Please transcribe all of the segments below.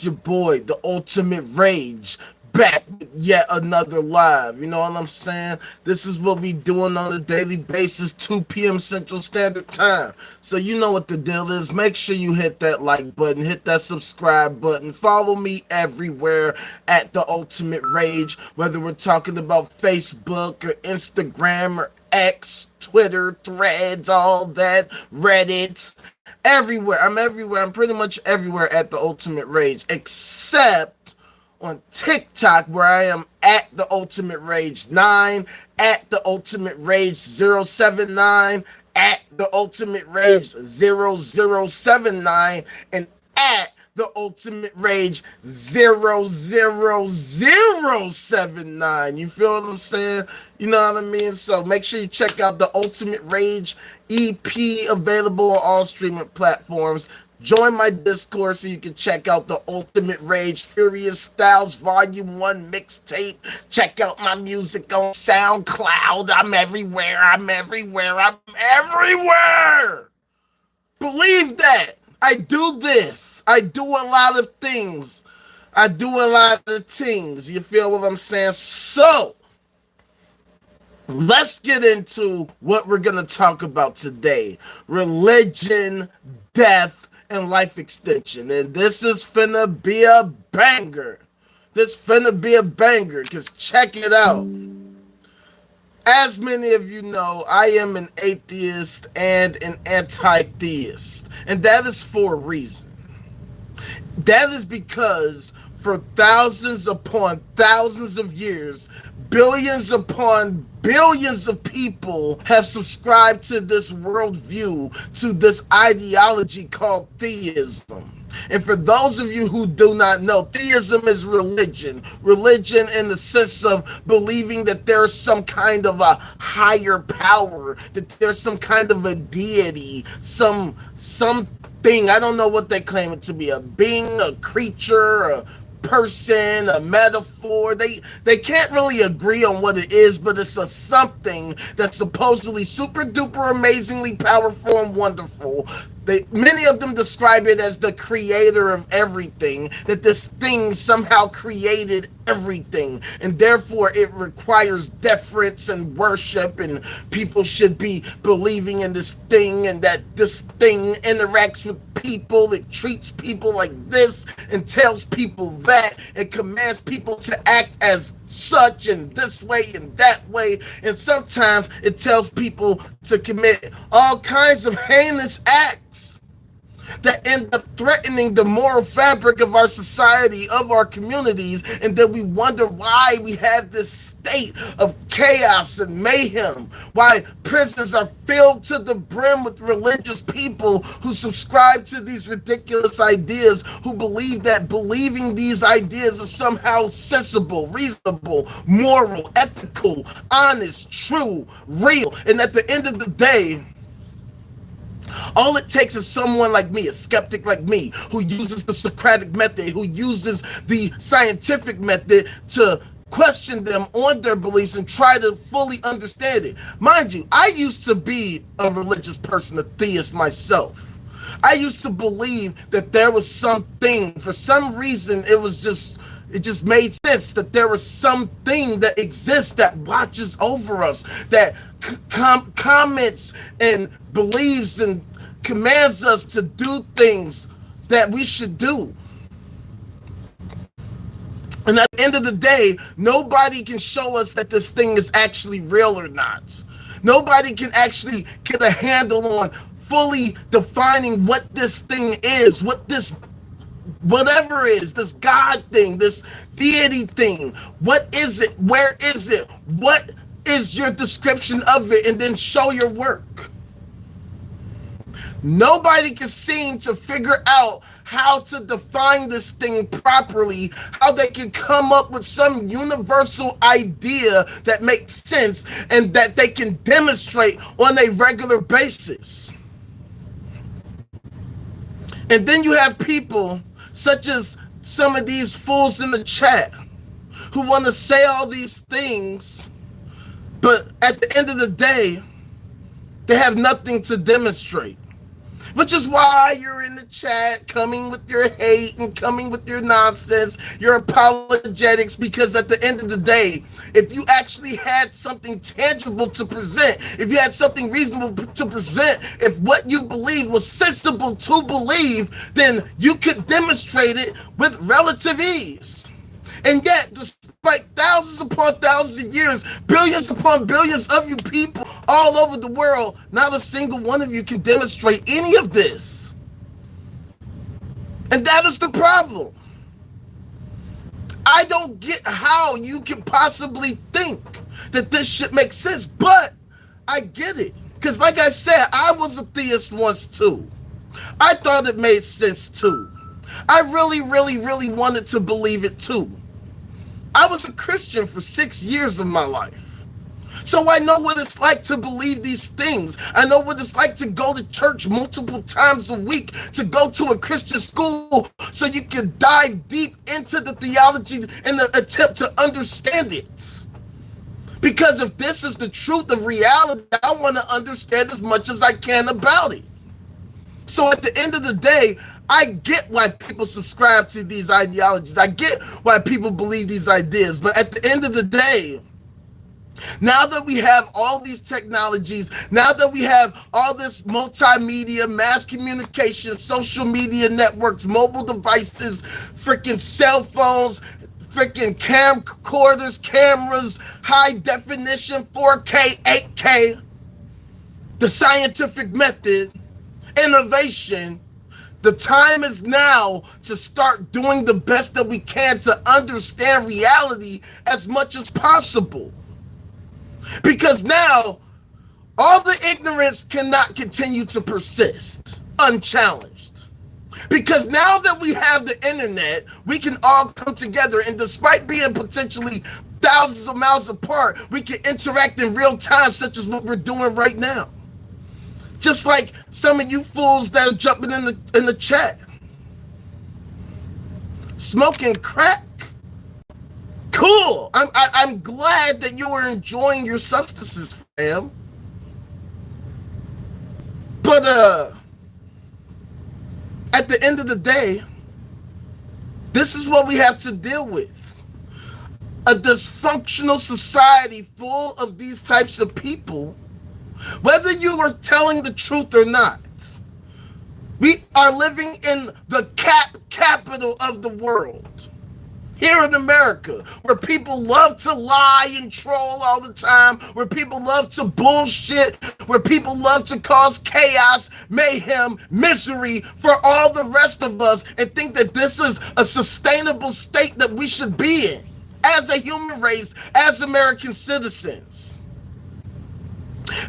your boy, the Ultimate Rage, back with yet another live. You know what I'm saying? This is what we doing on a daily basis, 2 p.m. Central Standard Time. So you know what the deal is. Make sure you hit that like button, hit that subscribe button. Follow me everywhere at the Ultimate Rage, whether we're talking about Facebook or Instagram or X, Twitter, Threads, all that, Reddit. Everywhere. I'm everywhere. I'm pretty much everywhere at the Ultimate Rage, except on TikTok, where I am at the Ultimate Rage 9, at the Ultimate Rage 079, at the Ultimate Rage 0079, and at the Ultimate Rage 00079. You feel what I'm saying? You know what I mean? So make sure you check out the Ultimate Rage EP, available on all streaming platforms. Join my Discord so you can check out the Ultimate Rage Furious Styles Volume 1 mixtape. Check out my music on SoundCloud. I'm everywhere. I'm everywhere. I'm everywhere. Believe that. I do this. I do a lot of things. I do a lot of things. You feel what I'm saying? So, let's get into what we're going to talk about today. Religion, death, and life extension. And this is finna be a banger. This finna be a banger, because check it out. As many of you know, I am an atheist and an anti-theist. And that is for a reason. That is because for thousands upon thousands of years, billions upon billions of people have subscribed to this worldview, to this ideology called theism. And for those of you who do not know, theism is religion. Religion in the sense of believing that there's some kind of a higher power, that there's some kind of a deity, something. I don't know what they claim it to be, a being, a creature, a person, a metaphor. They can't really agree on what it is, but it's a something that's supposedly super duper amazingly powerful and wonderful. Many of them describe it as the creator of everything, that this thing somehow created everything, and therefore it requires deference and worship, and people should be believing in this thing, and that this thing interacts with people, it treats people like this and tells people that, and commands people to act as such and this way and that way, and sometimes it tells people to commit all kinds of heinous acts that end up threatening the moral fabric of our society, of our communities, and then we wonder why we have this state of chaos and mayhem, why prisons are filled to the brim with religious people who subscribe to these ridiculous ideas, who believe that believing these ideas is somehow sensible, reasonable, moral, ethical, honest, true, real, and at the end of the day, all it takes is someone like me, a skeptic like me, who uses the Socratic method, who uses the scientific method to question them on their beliefs and try to fully understand it. Mind you, I used to be a religious person, a theist myself. I used to believe that there was something, for some reason, it just made sense that there was something that exists that watches over us, that comments and believes and commands us to do things that we should do. And at the end of the day, nobody can show us that this thing is actually real or not. Nobody can actually get a handle on fully defining what this thing is, what this whatever is, this God thing, this deity thing. What is it? Where is it? What is your description of it? And then show your work. Nobody can seem to figure out how to define this thing properly, how they can come up with some universal idea that makes sense and that they can demonstrate on a regular basis. And then you have people such as some of these fools in the chat who want to say all these things, but at the end of the day, they have nothing to demonstrate. Which is why you're in the chat coming with your hate and coming with your nonsense, your apologetics, because at the end of the day, if you actually had something tangible to present, if you had something reasonable to present, if what you believed was sensible to believe, then you could demonstrate it with relative ease. And yet, despite thousands upon thousands of years, billions upon billions of you people all over the world, not a single one of you can demonstrate any of this. And that is the problem. I don't get how you can possibly think that this shit makes sense, but I get it. Because like I said, I was a theist once too. I thought it made sense too. I really wanted to believe it too. I was a Christian for 6 years of my life. So I know what it's like to believe these things. I know what it's like to go to church multiple times a week, to go to a Christian school so you can dive deep into the theology in the attempt to understand it. Because if this is the truth of reality, I want to understand as much as I can about it. So at the end of the day, I get why people subscribe to these ideologies. I get why people believe these ideas. But at the end of the day, now that we have all these technologies, now that we have all this multimedia, mass communication, social media networks, mobile devices, freaking cell phones, freaking camcorders, cameras, high definition, 4K, 8K, the scientific method, innovation, the time is now to start doing the best that we can to understand reality as much as possible. Because now, all the ignorance cannot continue to persist unchallenged. Because now that we have the internet, we can all come together, and despite being potentially thousands of miles apart, we can interact in real time, such as what we're doing right now. Just like some of you fools that are jumping in the chat. Smoking crack? Cool. I'm glad that you are enjoying your substances, fam. But at the end of the day, this is what we have to deal with. A dysfunctional society full of these types of people. Whether you are telling the truth or not, we are living in the capital of the world, here in America, where people love to lie and troll all the time, where people love to bullshit, where people love to cause chaos, mayhem, misery for all the rest of us, and think that this is a sustainable state that we should be in as a human race, as American citizens.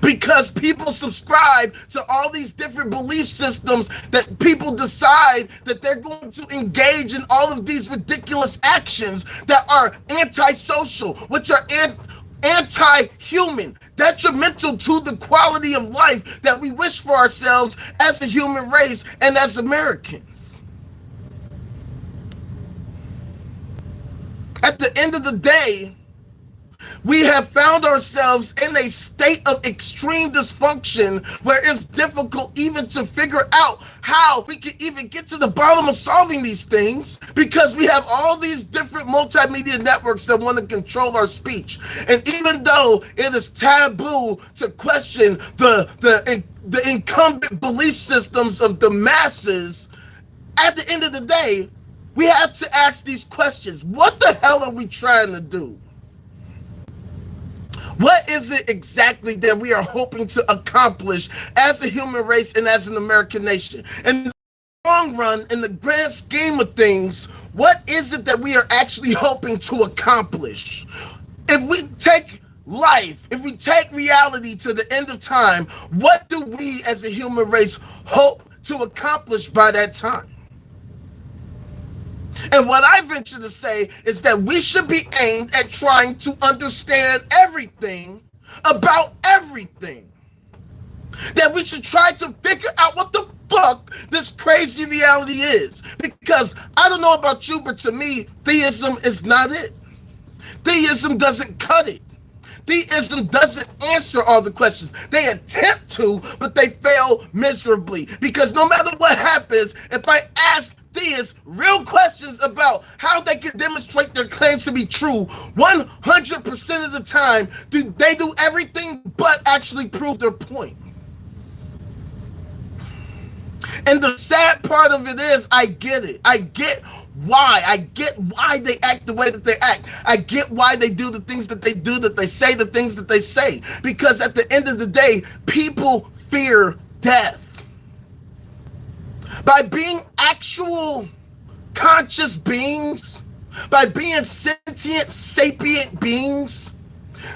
Because people subscribe to all these different belief systems that people decide that they're going to engage in all of these ridiculous actions that are antisocial, which are anti-human, detrimental to the quality of life that we wish for ourselves as a human race and as Americans. At the end of the day, we have found ourselves in a state of extreme dysfunction where it's difficult even to figure out how we can even get to the bottom of solving these things, because we have all these different multimedia networks that want to control our speech. And even though it is taboo to question the incumbent belief systems of the masses, at the end of the day, we have to ask these questions. What the hell are we trying to do? What is it exactly that we are hoping to accomplish as a human race and as an American nation? In the long run, in the grand scheme of things, what is it that we are actually hoping to accomplish? If we take life, if we take reality to the end of time, what do we as a human race hope to accomplish by that time? And what I venture to say is that we should be aimed at trying to understand everything about everything. That we should try to figure out what the fuck this crazy reality is. Because I don't know about you, but to me, theism is not it. Theism doesn't cut it. Theism doesn't answer all the questions. They attempt to, but they fail miserably. Because no matter what happens, if I ask theists real questions about how they can demonstrate their claims to be true, 100% of the time, they do everything but actually prove their point. And the sad part of it is, I get it. I get why. I get why they act the way that they act. I get why they do the things that they do, that they say the things that they say. Because at the end of the day, people fear death. By being actual conscious beings, by being sentient, sapient beings,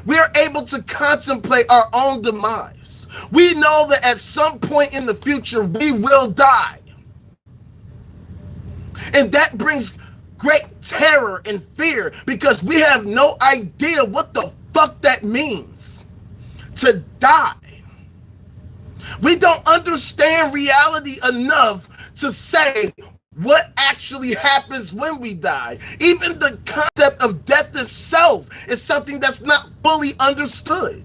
we are able to contemplate our own demise. We know that at some point in the future, we will die. And that brings great terror and fear because we have no idea what the fuck that means to die. We don't understand reality enough to say what actually happens when we die. Even the concept of death itself is something that's not fully understood.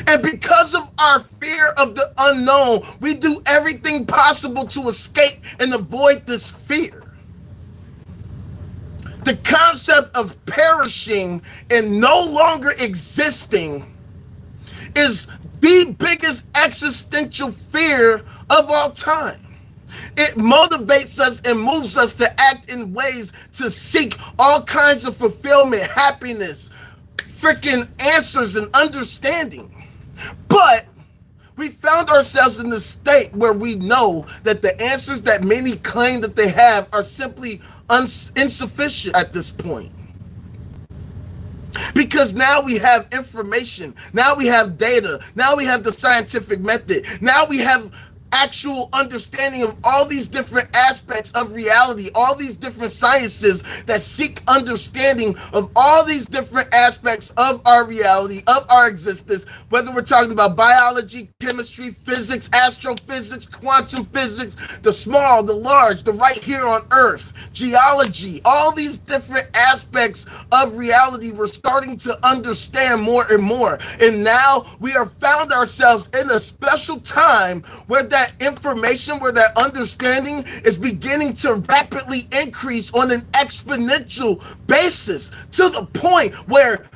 And because of our fear of the unknown, we do everything possible to escape and avoid this fear. The concept of perishing and no longer existing is the biggest existential fear of all time. It motivates us and moves us to act in ways to seek all kinds of fulfillment, happiness, freaking answers and understanding. But we found ourselves in this state where we know that the answers that many claim that they have are simply insufficient at this point. Because now we have information, now we have data, now we have the scientific method, now we have actual understanding of all these different aspects of reality, all these different sciences that seek understanding of all these different aspects of our reality, of our existence, whether we're talking about biology, chemistry, physics, astrophysics, quantum physics, the small, the large, the right here on Earth, geology, all these different aspects of reality we're starting to understand more and more. And now we are found ourselves in a special time where that information, where that understanding is beginning to rapidly increase on an exponential basis to the point where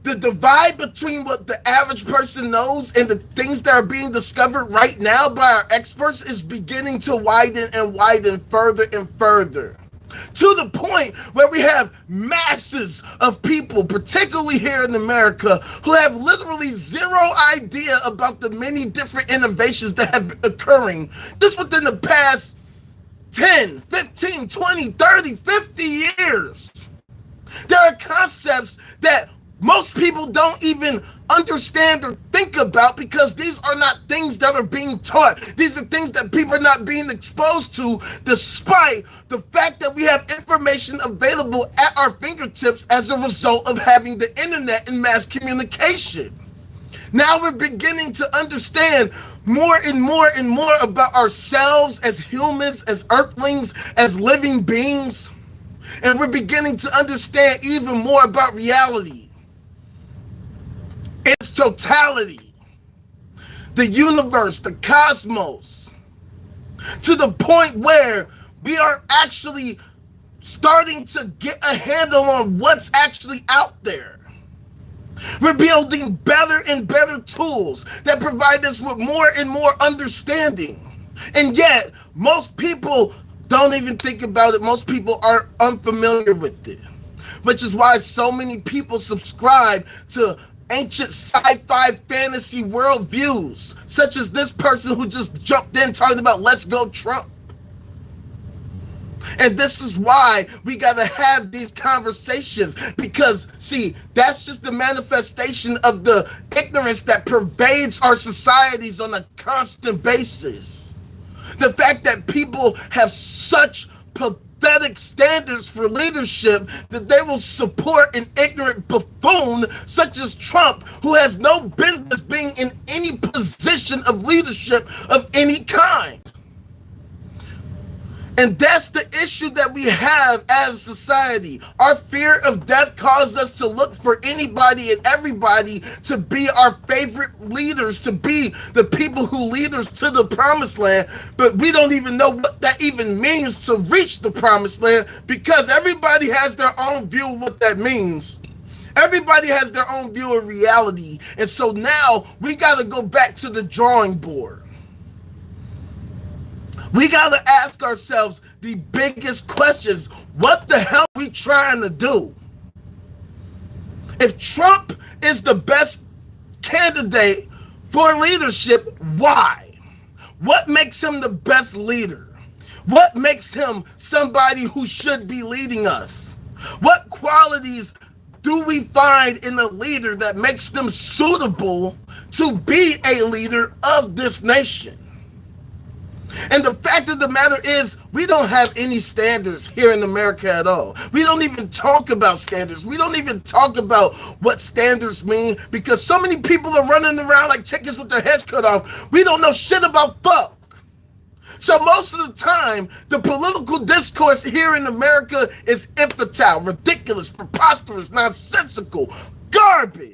the divide between what the average person knows and the things that are being discovered right now by our experts is beginning to widen and widen further and further. To the point where we have masses of people, particularly here in America, who have literally zero idea about the many different innovations that have been occurring just within the past 10, 15, 20, 30, 50 years. There are concepts that most people don't even understand or think about because these are not things that are being taught. These are things that people are not being exposed to, despite the fact that we have information available at our fingertips as a result of having the internet and mass communication. Now we're beginning to understand more and more and more about ourselves as humans, as earthlings, as living beings. And we're beginning to understand even more about reality, its totality, the universe, the cosmos, to the point where we are actually starting to get a handle on what's actually out there. We're building better and better tools that provide us with more and more understanding. And yet, most people don't even think about it. Most people are unfamiliar with it, which is why so many people subscribe to ancient sci-fi fantasy worldviews, such as this person who just jumped in talking about let's go Trump. And this is why we got to have these conversations, because see, that's just the manifestation of the ignorance that pervades our societies on a constant basis. The fact that people have such pathetic standards for leadership that they will support an ignorant buffoon such as Trump, who has no business being in any position of leadership of any kind. And that's the issue that we have as a society. Our fear of death causes us to look for anybody and everybody to be our favorite leaders, to be the people who lead us to the promised land. But we don't even know what that even means to reach the promised land, because everybody has their own view of what that means. Everybody has their own view of reality. And so now we got to go back to the drawing board. We got to ask ourselves the biggest questions. What the hell are we trying to do? If Trump is the best candidate for leadership, why? What makes him the best leader? What makes him somebody who should be leading us? What qualities do we find in a leader that makes them suitable to be a leader of this nation? And the fact of the matter is, we don't have any standards here in America at all. We don't even talk about standards. We don't even talk about what standards mean, because so many people are running around like chickens with their heads cut off. We don't know shit about fuck. So most of the time, the political discourse here in America is infantile, ridiculous, preposterous, nonsensical, garbage.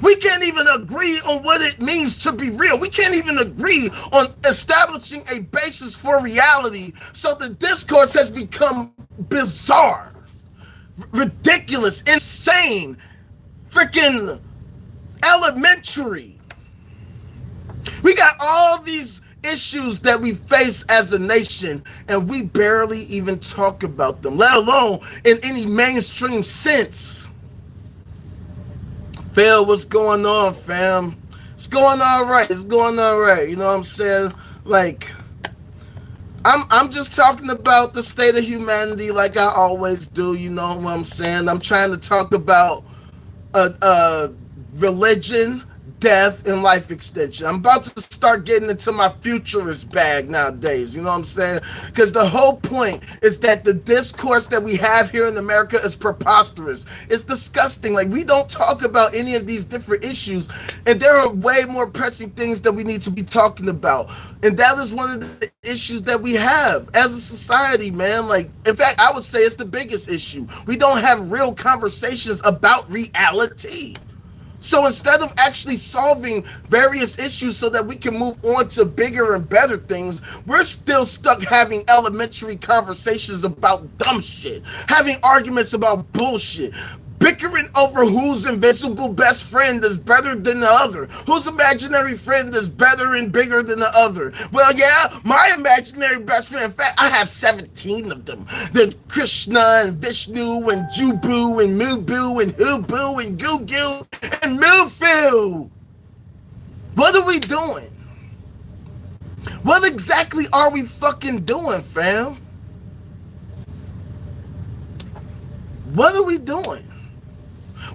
We can't even agree on what it means to be real. We can't even agree on establishing a basis for reality. So the discourse has become bizarre, ridiculous, insane, freaking elementary. We got all these issues that we face as a nation, and we barely even talk about them, let alone in any mainstream sense. Phil, what's going on, fam? It's going all right. It's going all right. You know what I'm saying? Like, I'm just talking about the state of humanity like I always do. You know what I'm saying? I'm trying to talk about religion, death, and life extension. I'm about to start getting into my futurist bag nowadays, you know what I'm saying? Because the whole point is that the discourse that we have here in America is preposterous. It's disgusting. Like, we don't talk about any of these different issues, and there are way more pressing things that we need to be talking about. And that is one of the issues that we have as a society, man. Like, in fact, I would say it's the biggest issue. We don't have real conversations about reality. So instead of actually solving various issues so that we can move on to bigger and better things, we're still stuck having elementary conversations about dumb shit, having arguments about bullshit, bickering over whose invisible best friend is better than the other, whose imaginary friend is better and bigger than the other. Well, yeah, my imaginary best friend, in fact, I have 17 of them. They're Krishna and Vishnu and Jubu and Mubu and Hubu and Gugu and Mufu. What are we doing? What exactly are we fucking doing, fam? What are we doing?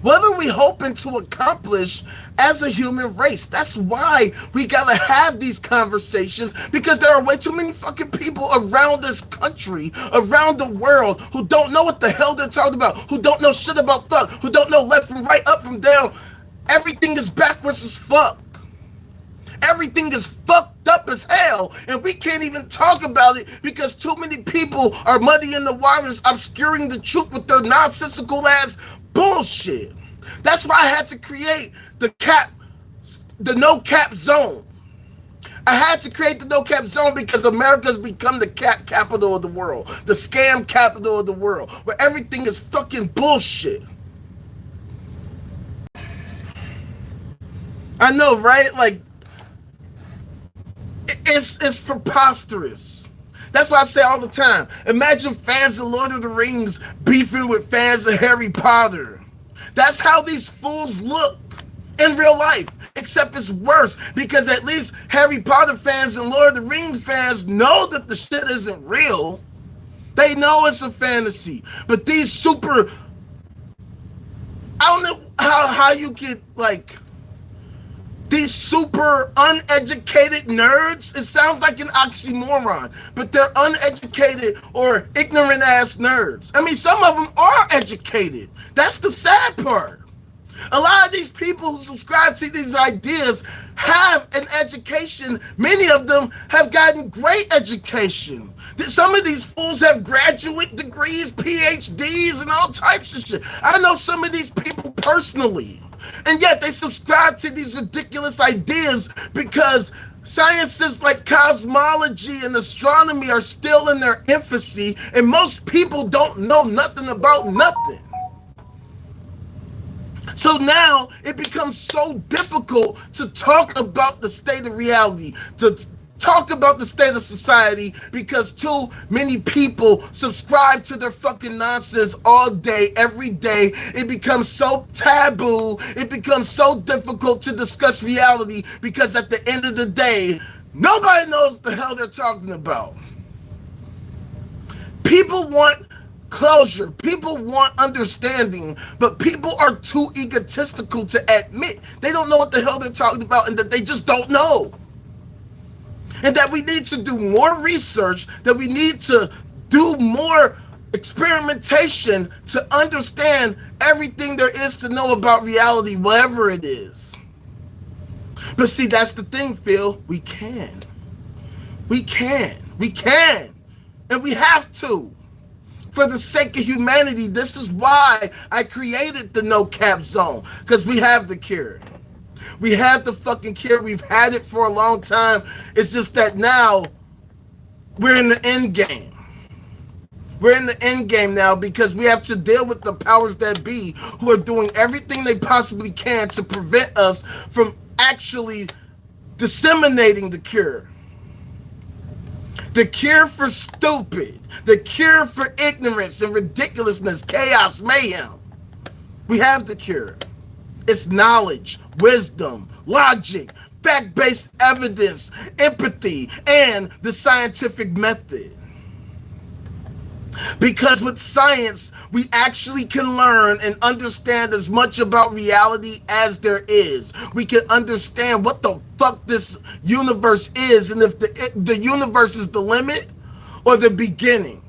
What are we hoping to accomplish as a human race? That's why we gotta have these conversations, because there are way too many fucking people around this country, around the world, who don't know what the hell they're talking about, who don't know shit about fuck, who don't know left from right, up from down. Everything is backwards as fuck. Everything is fucked up as hell, and we can't even talk about it because too many people are muddying the waters, obscuring the truth with their nonsensical ass bullshit. That's why I had to create the no cap zone. I had to create the no cap zone because America's become the cap capital of the world, the scam capital of the world, where everything is fucking bullshit. I know, right? Like, it's preposterous. That's why I say all the time, imagine fans of Lord of the Rings beefing with fans of Harry Potter. That's how these fools look in real life, except it's worse, because at least Harry Potter fans and Lord of the Rings fans know that the shit isn't real. They know it's a fantasy. But these super, I don't know how you could, like, these super uneducated nerds, it sounds like an oxymoron, but they're uneducated or ignorant ass nerds. I mean, some of them are educated. That's the sad part. A lot of these people who subscribe to these ideas have an education. Many of them have gotten great education. Some of these fools have graduate degrees, PhDs, and all types of shit. I know some of these people personally. And yet they subscribe to these ridiculous ideas because sciences like cosmology and astronomy are still in their infancy, and most people don't know nothing about nothing. So now it becomes so difficult to talk about the state of reality, to talk about the state of society, because too many people subscribe to their fucking nonsense all day, every day. It becomes so taboo. It becomes so difficult to discuss reality because at the end of the day, nobody knows what the hell they're talking about. People want closure. People want understanding, but people are too egotistical to admit they don't know what the hell they're talking about and that they just don't know. And that we need to do more research, that we need to do more experimentation to understand everything there is to know about reality, whatever it is. But see, that's the thing, Phil. We can. And we have to. For the sake of humanity, this is why I created the no cap zone, because we have the cure. We have the fucking cure. We've had it for a long time. It's just that now we're in the end game. We're in the end game now because we have to deal with the powers that be who are doing everything they possibly can to prevent us from actually disseminating the cure. The cure for stupid. The cure for ignorance and ridiculousness, chaos, mayhem. We have the cure. It's knowledge, wisdom, logic, fact-based evidence, empathy, and the scientific method. Because with science, we actually can learn and understand as much about reality as there is. We can understand what the fuck this universe is, and if the universe is the limit or the beginning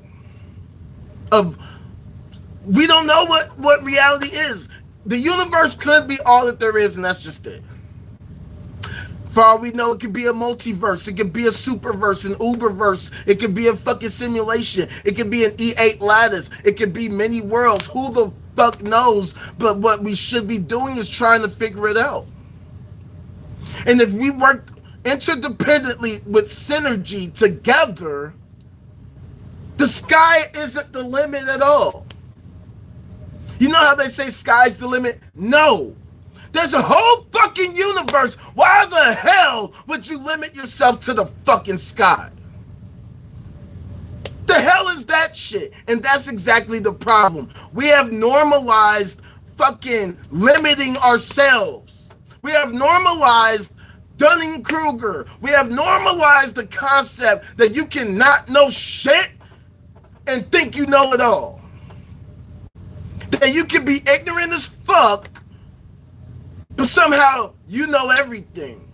of, we don't know what reality is. The universe could be all that there is, and that's just it. For all we know, it could be a multiverse. It could be a superverse, an uberverse. It could be a fucking simulation. It could be an E8 lattice. It could be many worlds. Who the fuck knows? But what we should be doing is trying to figure it out. And if we work interdependently with synergy together, the sky isn't the limit at all. You know how they say sky's the limit? No. There's a whole fucking universe. Why the hell would you limit yourself to the fucking sky? The hell is that shit? And that's exactly the problem. We have normalized fucking limiting ourselves. We have normalized Dunning-Kruger. We have normalized the concept that you cannot know shit and think you know it all. That you can be ignorant as fuck, but somehow you know everything.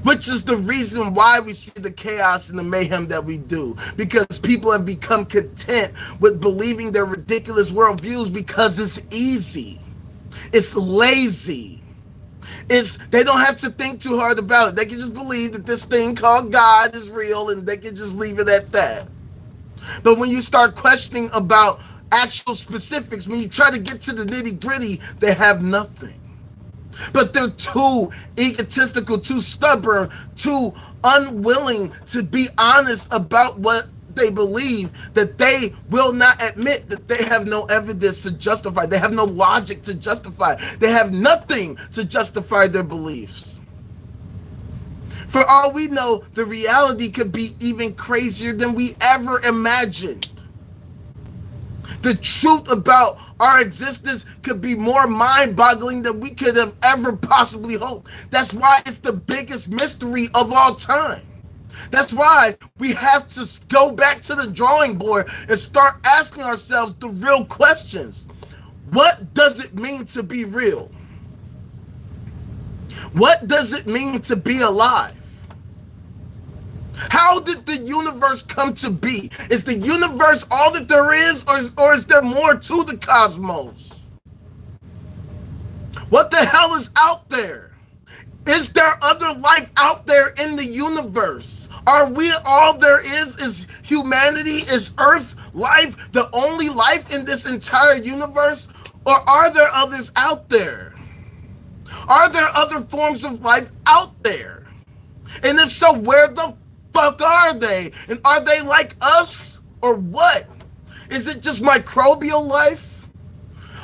Which is the reason why we see the chaos and the mayhem that we do. Because people have become content with believing their ridiculous worldviews because it's easy. It's lazy. They don't have to think too hard about it. They can just believe that this thing called God is real and they can just leave it at that. But when you start questioning about actual specifics, when you try to get to the nitty-gritty, they have nothing. But they're too egotistical, too stubborn, too unwilling to be honest about what they believe, that they will not admit that they have no evidence to justify. They have no logic to justify. They have nothing to justify their beliefs. For all we know, the reality could be even crazier than we ever imagined. The truth about our existence could be more mind-boggling than we could have ever possibly hoped. That's why it's the biggest mystery of all time. That's why we have to go back to the drawing board and start asking ourselves the real questions. What does it mean to be real? What does it mean to be alive? How did the universe come to be? Is the universe all that there is, or is there more to the cosmos? What the hell is out there? Is there other life out there in the universe? Are we all there is? Is humanity, is Earth life the only life in this entire universe? Or are there others out there? Are there other forms of life out there? And if so, where the fuck are they? And are they like us or what? Is it just microbial life?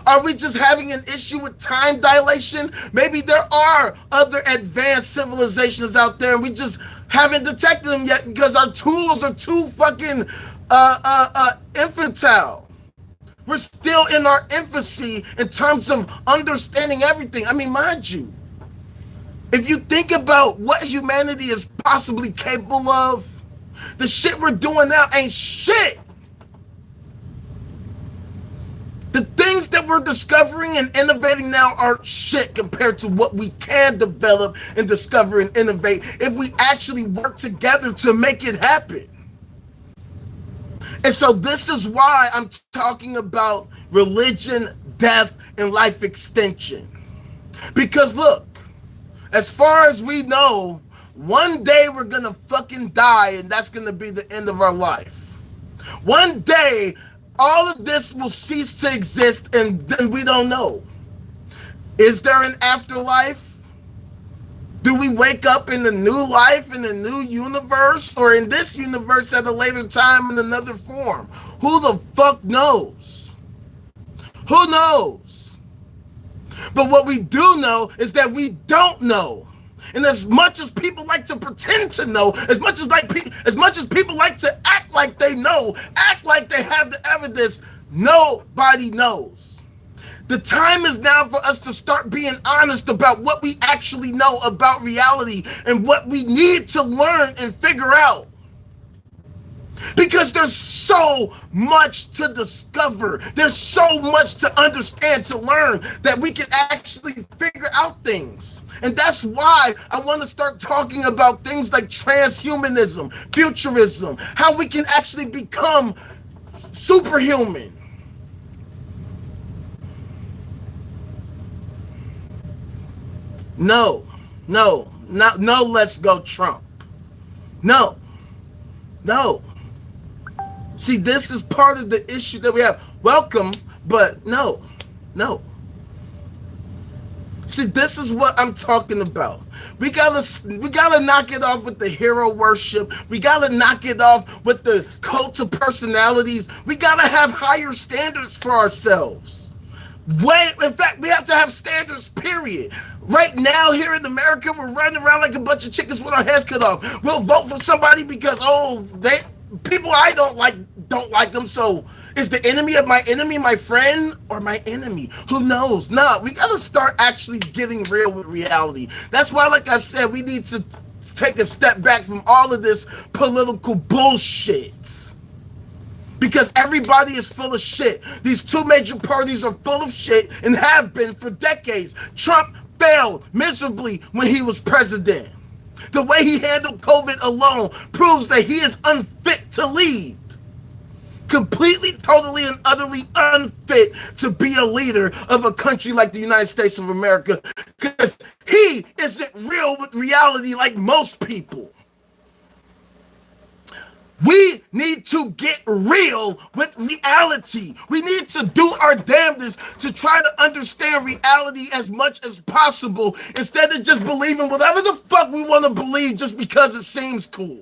Are we just having an issue with time dilation? Maybe there are other advanced civilizations out there and we just haven't detected them yet because our tools are too fucking infantile. We're still in our infancy in terms of understanding everything. I mean, mind you, if you think about what humanity is possibly capable of, the shit we're doing now ain't shit. The things that we're discovering and innovating now aren't shit compared to what we can develop and discover and innovate if we actually work together to make it happen. And so this is why I'm talking about religion, death, and life extension. Because look, as far as we know, one day we're gonna fucking die and that's gonna be the end of our life. One day, all of this will cease to exist and then we don't know. Is there an afterlife? Do we wake up in a new life, in a new universe, or in this universe at a later time in another form? Who the fuck knows? Who knows? But what we do know is that we don't know. And as much as people like to pretend to know, as much as people like to act like they know, act like they have the evidence, nobody knows. The time is now for us to start being honest about what we actually know about reality and what we need to learn and figure out. Because there's so much to discover. There's so much to understand, to learn, that we can actually figure out things. And that's why I want to start talking about things like transhumanism, futurism, how we can actually become superhuman. No, let's go Trump. No. See, this is part of the issue that we have. Welcome, but no. See, this is what I'm talking about. We gotta knock it off with the hero worship. We gotta knock it off with the cult of personalities. We gotta have higher standards for ourselves. In fact, we have to have standards, period. Right now, here in America, we're running around like a bunch of chickens with our heads cut off. We'll vote for somebody because, people I don't like them. So is the enemy of my enemy my friend or my enemy? Who knows? No, we got to start actually getting real with reality. That's why, like I've said, we need to take a step back from all of this political bullshit. Because everybody is full of shit. These two major parties are full of shit and have been for decades. Trump failed miserably when he was president. The way he handled COVID alone proves that he is unfit to lead. Completely, totally, and utterly unfit to be a leader of a country like the United States of America, because he isn't real with reality like most people. We need to get real with reality. We need to do our damnedest to try to understand reality as much as possible instead of just believing whatever the fuck we want to believe just because it seems cool.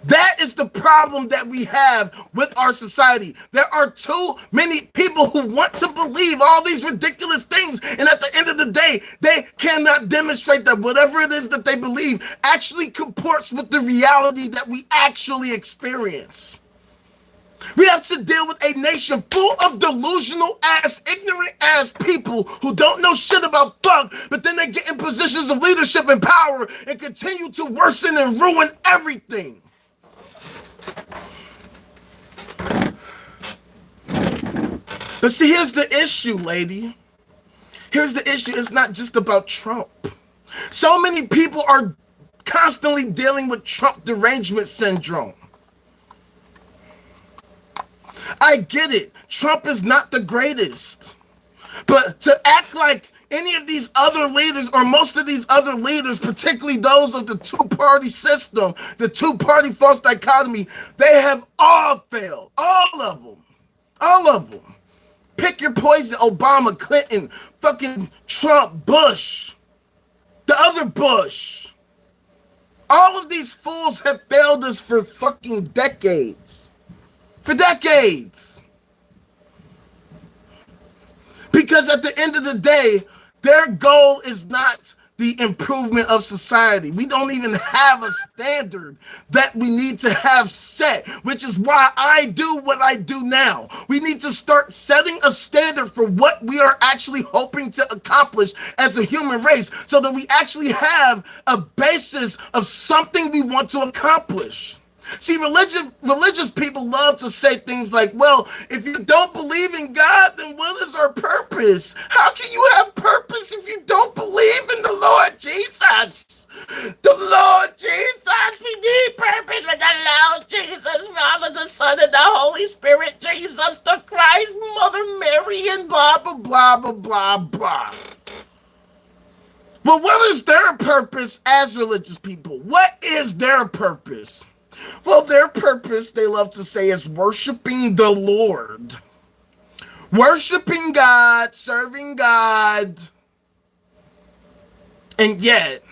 That is the problem that we have with our society. There are too many people who want to believe all these ridiculous things, and at the end of the day, they cannot demonstrate that whatever it is that they believe actually comports with the reality that we actually experience. We have to deal with a nation full of delusional ass, ignorant ass people who don't know shit about fuck, but then they get in positions of leadership and power and continue to worsen and ruin everything. But see, here's the issue, lady. Here's the issue. It's not just about Trump. So many people are constantly dealing with Trump derangement syndrome. I get it. Trump is not the greatest. But to act like any of these other leaders, or most of these other leaders, particularly those of the two-party system, the two-party false dichotomy, they have all failed. All of them. All of them. Pick your poison. Obama, Clinton, fucking Trump, Bush, the other Bush. All of these fools have failed us for fucking decades. For decades. Because at the end of the day, their goal is not the improvement of society. We don't even have a standard that we need to have set, which is why I do what I do now. We need to start setting a standard for what we are actually hoping to accomplish as a human race, so that we actually have a basis of something we want to accomplish. See, religious people love to say things like, well, if you don't believe in God, then what is our purpose? How can you have purpose if you don't believe in the Lord Jesus? The Lord Jesus, we need purpose with the Lord Jesus, Father, the Son, and the Holy Spirit, Jesus the Christ, Mother Mary, and blah, blah, blah, blah, blah, blah. But what is their purpose as religious people? What is their purpose? Well, their purpose, they love to say, is worshiping the Lord. Worshiping God, serving God. And yet,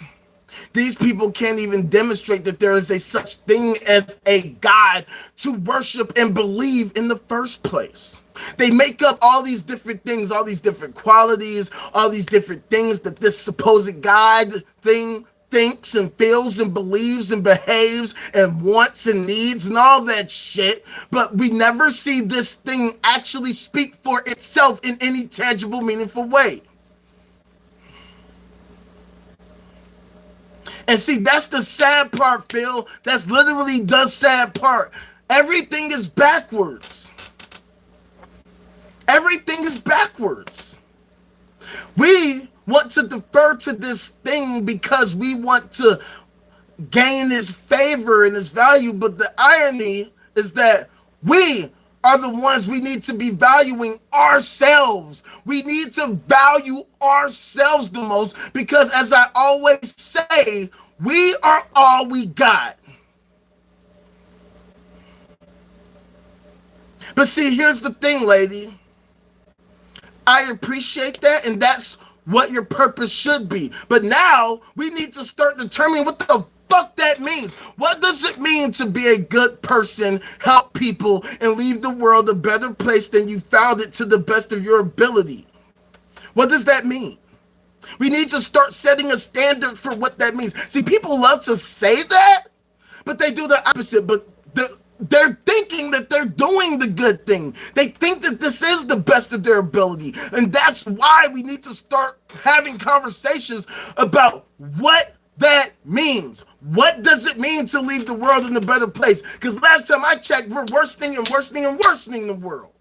these people can't even demonstrate that there is a such thing as a God to worship and believe in the first place. They make up all these different things, all these different qualities, all these different things that this supposed God thing thinks and feels and believes and behaves and wants and needs and all that shit, but we never see this thing actually speak for itself in any tangible, meaningful way. And see, that's the sad part, Phil. That's literally the sad part. Everything is backwards. Everything is backwards. We want to defer to this thing because we want to gain his favor and his value, but the irony is that we are the ones we need to be valuing ourselves. We need to value ourselves the most because, as I always say, we are all we got. But see, here's the thing, lady. I appreciate that, and that's what your purpose should be. But now we need to start determining what the fuck that means. What does it mean to be a good person, help people, and leave the world a better place than you found it to the best of your ability? What does that mean? We need to start setting a standard for what that means. See, people love to say that, but they do the opposite. But they're thinking that they're doing the good thing. They think that this is the best of their ability. And that's why we need to start having conversations about what that means. What does it mean to leave the world in a better place? Because last time I checked, we're worsening and worsening and worsening the world.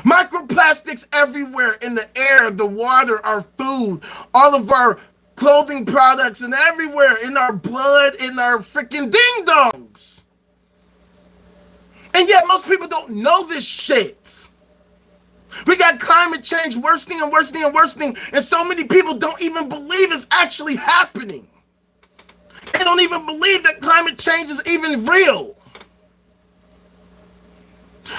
Microplastics everywhere in the air, the water, our food, all of our clothing products, and everywhere in our blood, in our freaking ding-dongs. And yet most people don't know this shit. We got climate change worsening and worsening and worsening, and so many people don't even believe it's actually happening. They don't even believe that climate change is even real.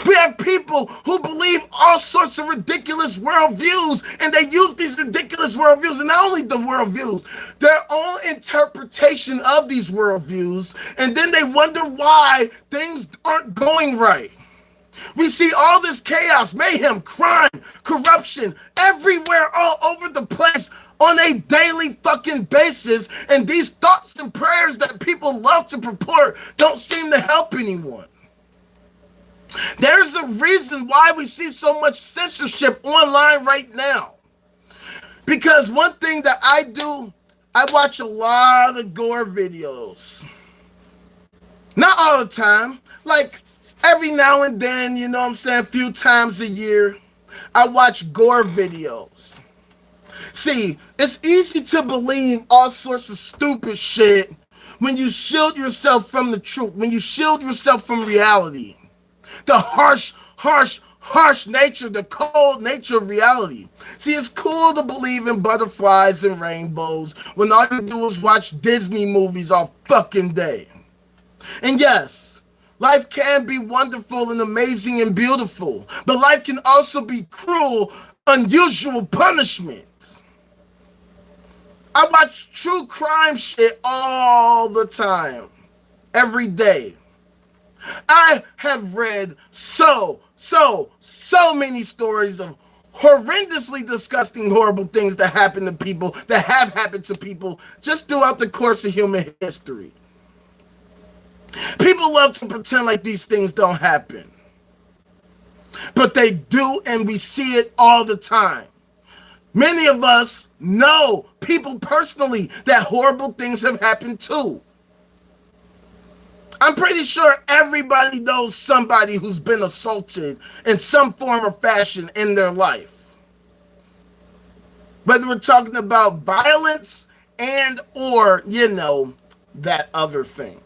We have people who believe all sorts of ridiculous worldviews, and they use these ridiculous worldviews, and not only the worldviews, their own interpretation of these worldviews, and then they wonder why things aren't going right. We see all this chaos, mayhem, crime, corruption, everywhere, all over the place on a daily fucking basis, and these thoughts and prayers that people love to purport don't seem to help anyone. There's a reason why we see so much censorship online right now. Because one thing that I do, I watch a lot of gore videos. Not all the time. Like every now and then, you know what I'm saying, a few times a year, I watch gore videos. See, it's easy to believe all sorts of stupid shit when you shield yourself from the truth, when you shield yourself from reality. The harsh harsh nature, the cold nature of reality. See, it's cool to believe in butterflies and rainbows when all you do is watch Disney movies all fucking day. And yes, life can be wonderful and amazing and beautiful, but life can also be cruel, unusual punishment. I watch true crime shit all the time, every day. I have read so many stories of horrendously disgusting, horrible things that happen to people, that have happened to people just throughout the course of human history. People love to pretend like these things don't happen, but they do, and we see it all the time. Many of us know people personally that horrible things have happened to. I'm pretty sure everybody knows somebody who's been assaulted in some form or fashion in their life. Whether we're talking about violence and or, that other thing.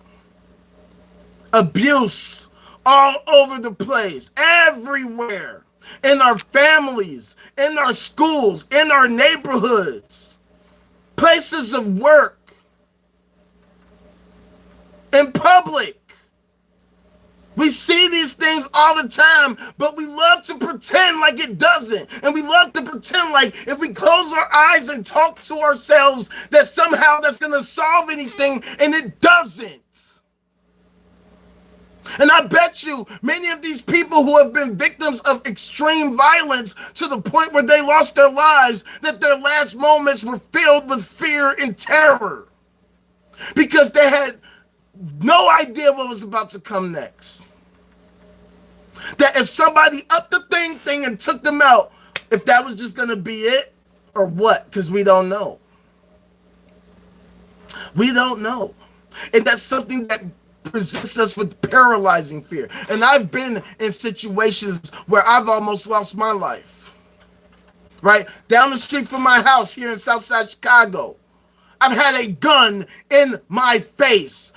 Abuse all over the place, everywhere. In our families, in our schools, in our neighborhoods, places of work, in public. We see these things all the time, but we love to pretend like it doesn't. And we love to pretend like if we close our eyes and talk to ourselves that somehow that's going to solve anything, and it doesn't. And I bet you many of these people who have been victims of extreme violence to the point where they lost their lives, that their last moments were filled with fear and terror because they had no idea what was about to come next. That if somebody upped the thing and took them out, if that was just going to be it or what, because we don't know. We don't know. And that's something that presents us with paralyzing fear. And I've been in situations where I've almost lost my life. Right? Down the street from my house here in Southside Chicago, I've had a gun in my face.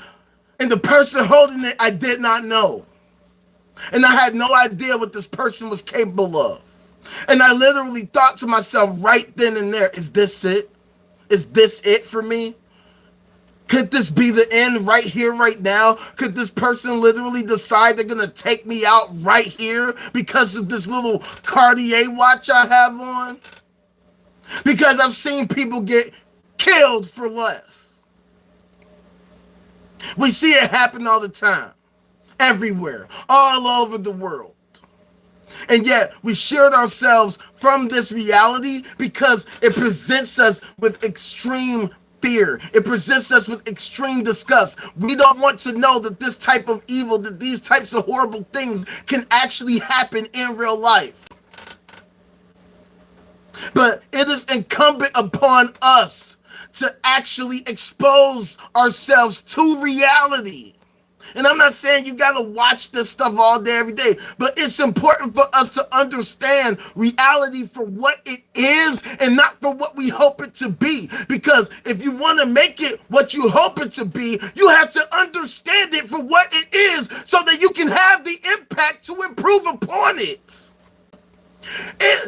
And the person holding it, I did not know. And I had no idea what this person was capable of. And I literally thought to myself right then and there, is this it? Is this it for me? Could this be the end right here, right now? Could this person literally decide they're going to take me out right here because of this little Cartier watch I have on? Because I've seen people get killed for less. We see it happen all the time, everywhere, all over the world. And yet we shield ourselves from this reality because it presents us with extreme fear. It presents us with extreme disgust. We don't want to know that this type of evil, that these types of horrible things can actually happen in real life. But it is incumbent upon us to actually expose ourselves to reality. And I'm not saying you got to watch this stuff all day, every day, but it's important for us to understand reality for what it is and not for what we hope it to be. Because if you want to make it what you hope it to be, you have to understand it for what it is so that you can have the impact to improve upon it.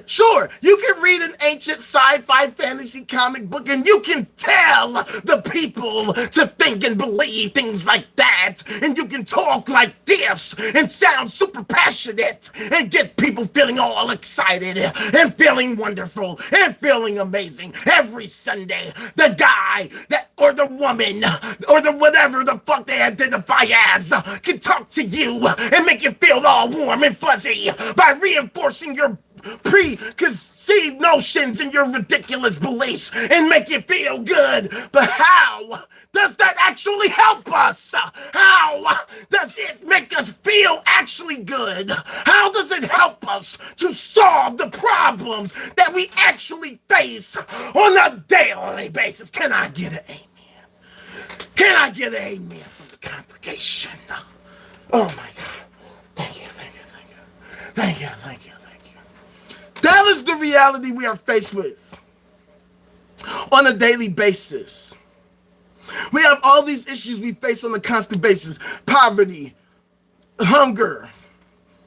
Sure, you can read an ancient sci-fi fantasy comic book and you can tell the people to think and believe things like that, and you can talk like this and sound super passionate and get people feeling all excited and feeling wonderful and feeling amazing every Sunday. The guy that or the woman or the whatever the fuck they identify as can talk to you and make you feel all warm and fuzzy by reinforcing your preconceived notions and your ridiculous beliefs and make you feel good. But how does that actually help us? How does it make us feel actually good? How does it help us to solve the problems that we actually face on a daily basis? Can I get an amen? Can I get an amen from the congregation? Oh my God. Thank you, thank you, thank you. Thank you, thank you. That is the reality we are faced with on a daily basis. We have all these issues we face on a constant basis: poverty, hunger,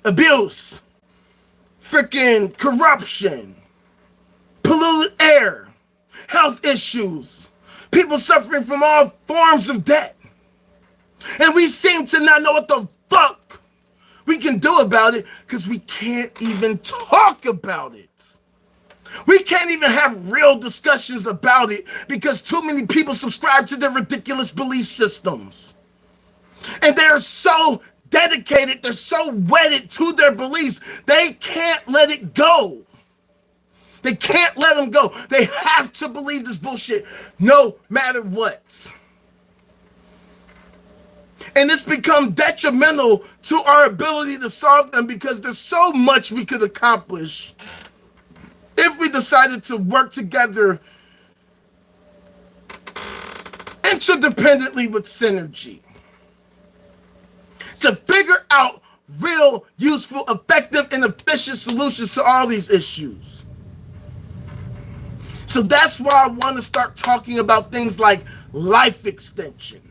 abuse, freaking corruption, polluted air, health issues, people suffering from all forms of debt. And we seem to not know what the fuck we can do about it because we can't even talk about it. We can't even have real discussions about it because too many people subscribe to their ridiculous belief systems. And they're so dedicated, they're so wedded to their beliefs, they can't let it go. They can't let them go. They have to believe this bullshit no matter what. And it's become detrimental to our ability to solve them because there's so much we could accomplish if we decided to work together interdependently with synergy to figure out real, useful, effective, and efficient solutions to all these issues. So that's why I want to start talking about things like life extension.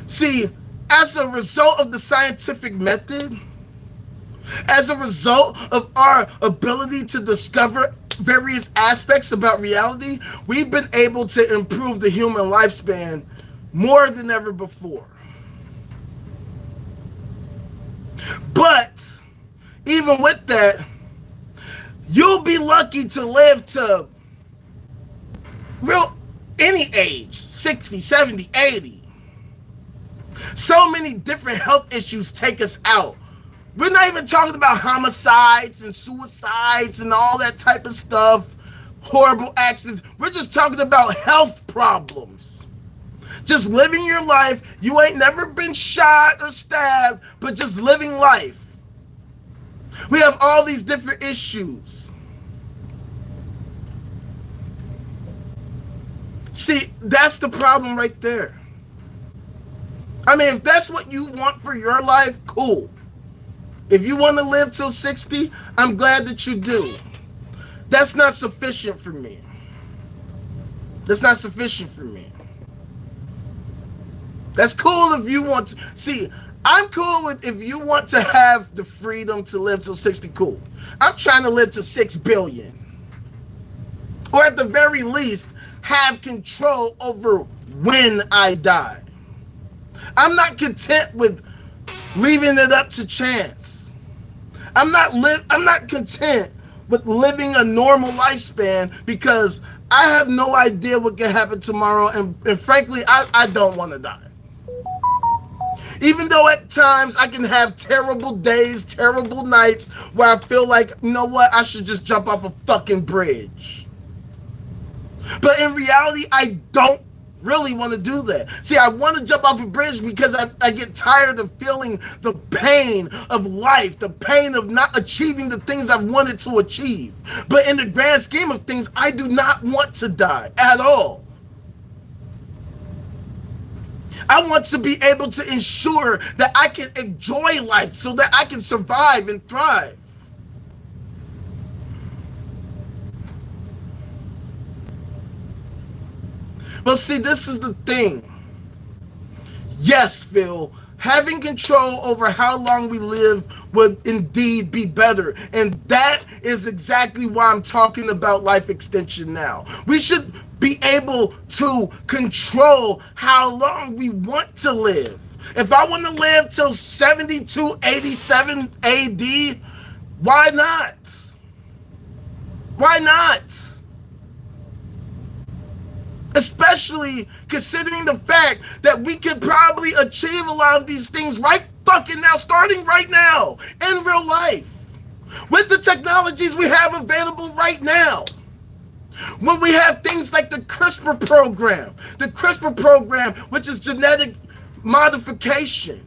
See, as a result of the scientific method, as a result of our ability to discover various aspects about reality, we've been able to improve the human lifespan more than ever before. But even with that, you'll be lucky to live to any age, 60, 70, 80. So many different health issues take us out. We're not even talking about homicides and suicides and all that type of stuff, horrible accidents. We're just talking about health problems. Just living your life. You ain't never been shot or stabbed, but just living life. We have all these different issues. See, that's the problem right there. I mean, if that's what you want for your life, cool. If you want to live till 60, I'm glad that you do. That's not sufficient for me. That's not sufficient for me. That's cool if you want to. See, I'm cool with if you want to have the freedom to live till 60, cool. I'm trying to live to 6 billion. Or at the very least, have control over when I die. I'm not content with leaving it up to chance. I'm not content with living a normal lifespan because I have no idea what can happen tomorrow, and frankly, I don't want to die. Even though at times I can have terrible days, terrible nights where I feel like, you know what, I should just jump off a fucking bridge. But in reality, I don't really want to do that. See, I want to jump off a bridge because I get tired of feeling the pain of life, the pain of not achieving the things I've wanted to achieve. But in the grand scheme of things, I do not want to die at all. I want to be able to ensure that I can enjoy life so that I can survive and thrive. But see, this is the thing. Yes, Phil, having control over how long we live would indeed be better. And that is exactly why I'm talking about life extension now. We should be able to control how long we want to live. If I want to live till 72, 87 AD, why not? Why not? Especially considering the fact that we could probably achieve a lot of these things right fucking now, starting right now, in real life. With the technologies we have available right now. When we have things like the CRISPR program, which is genetic modification.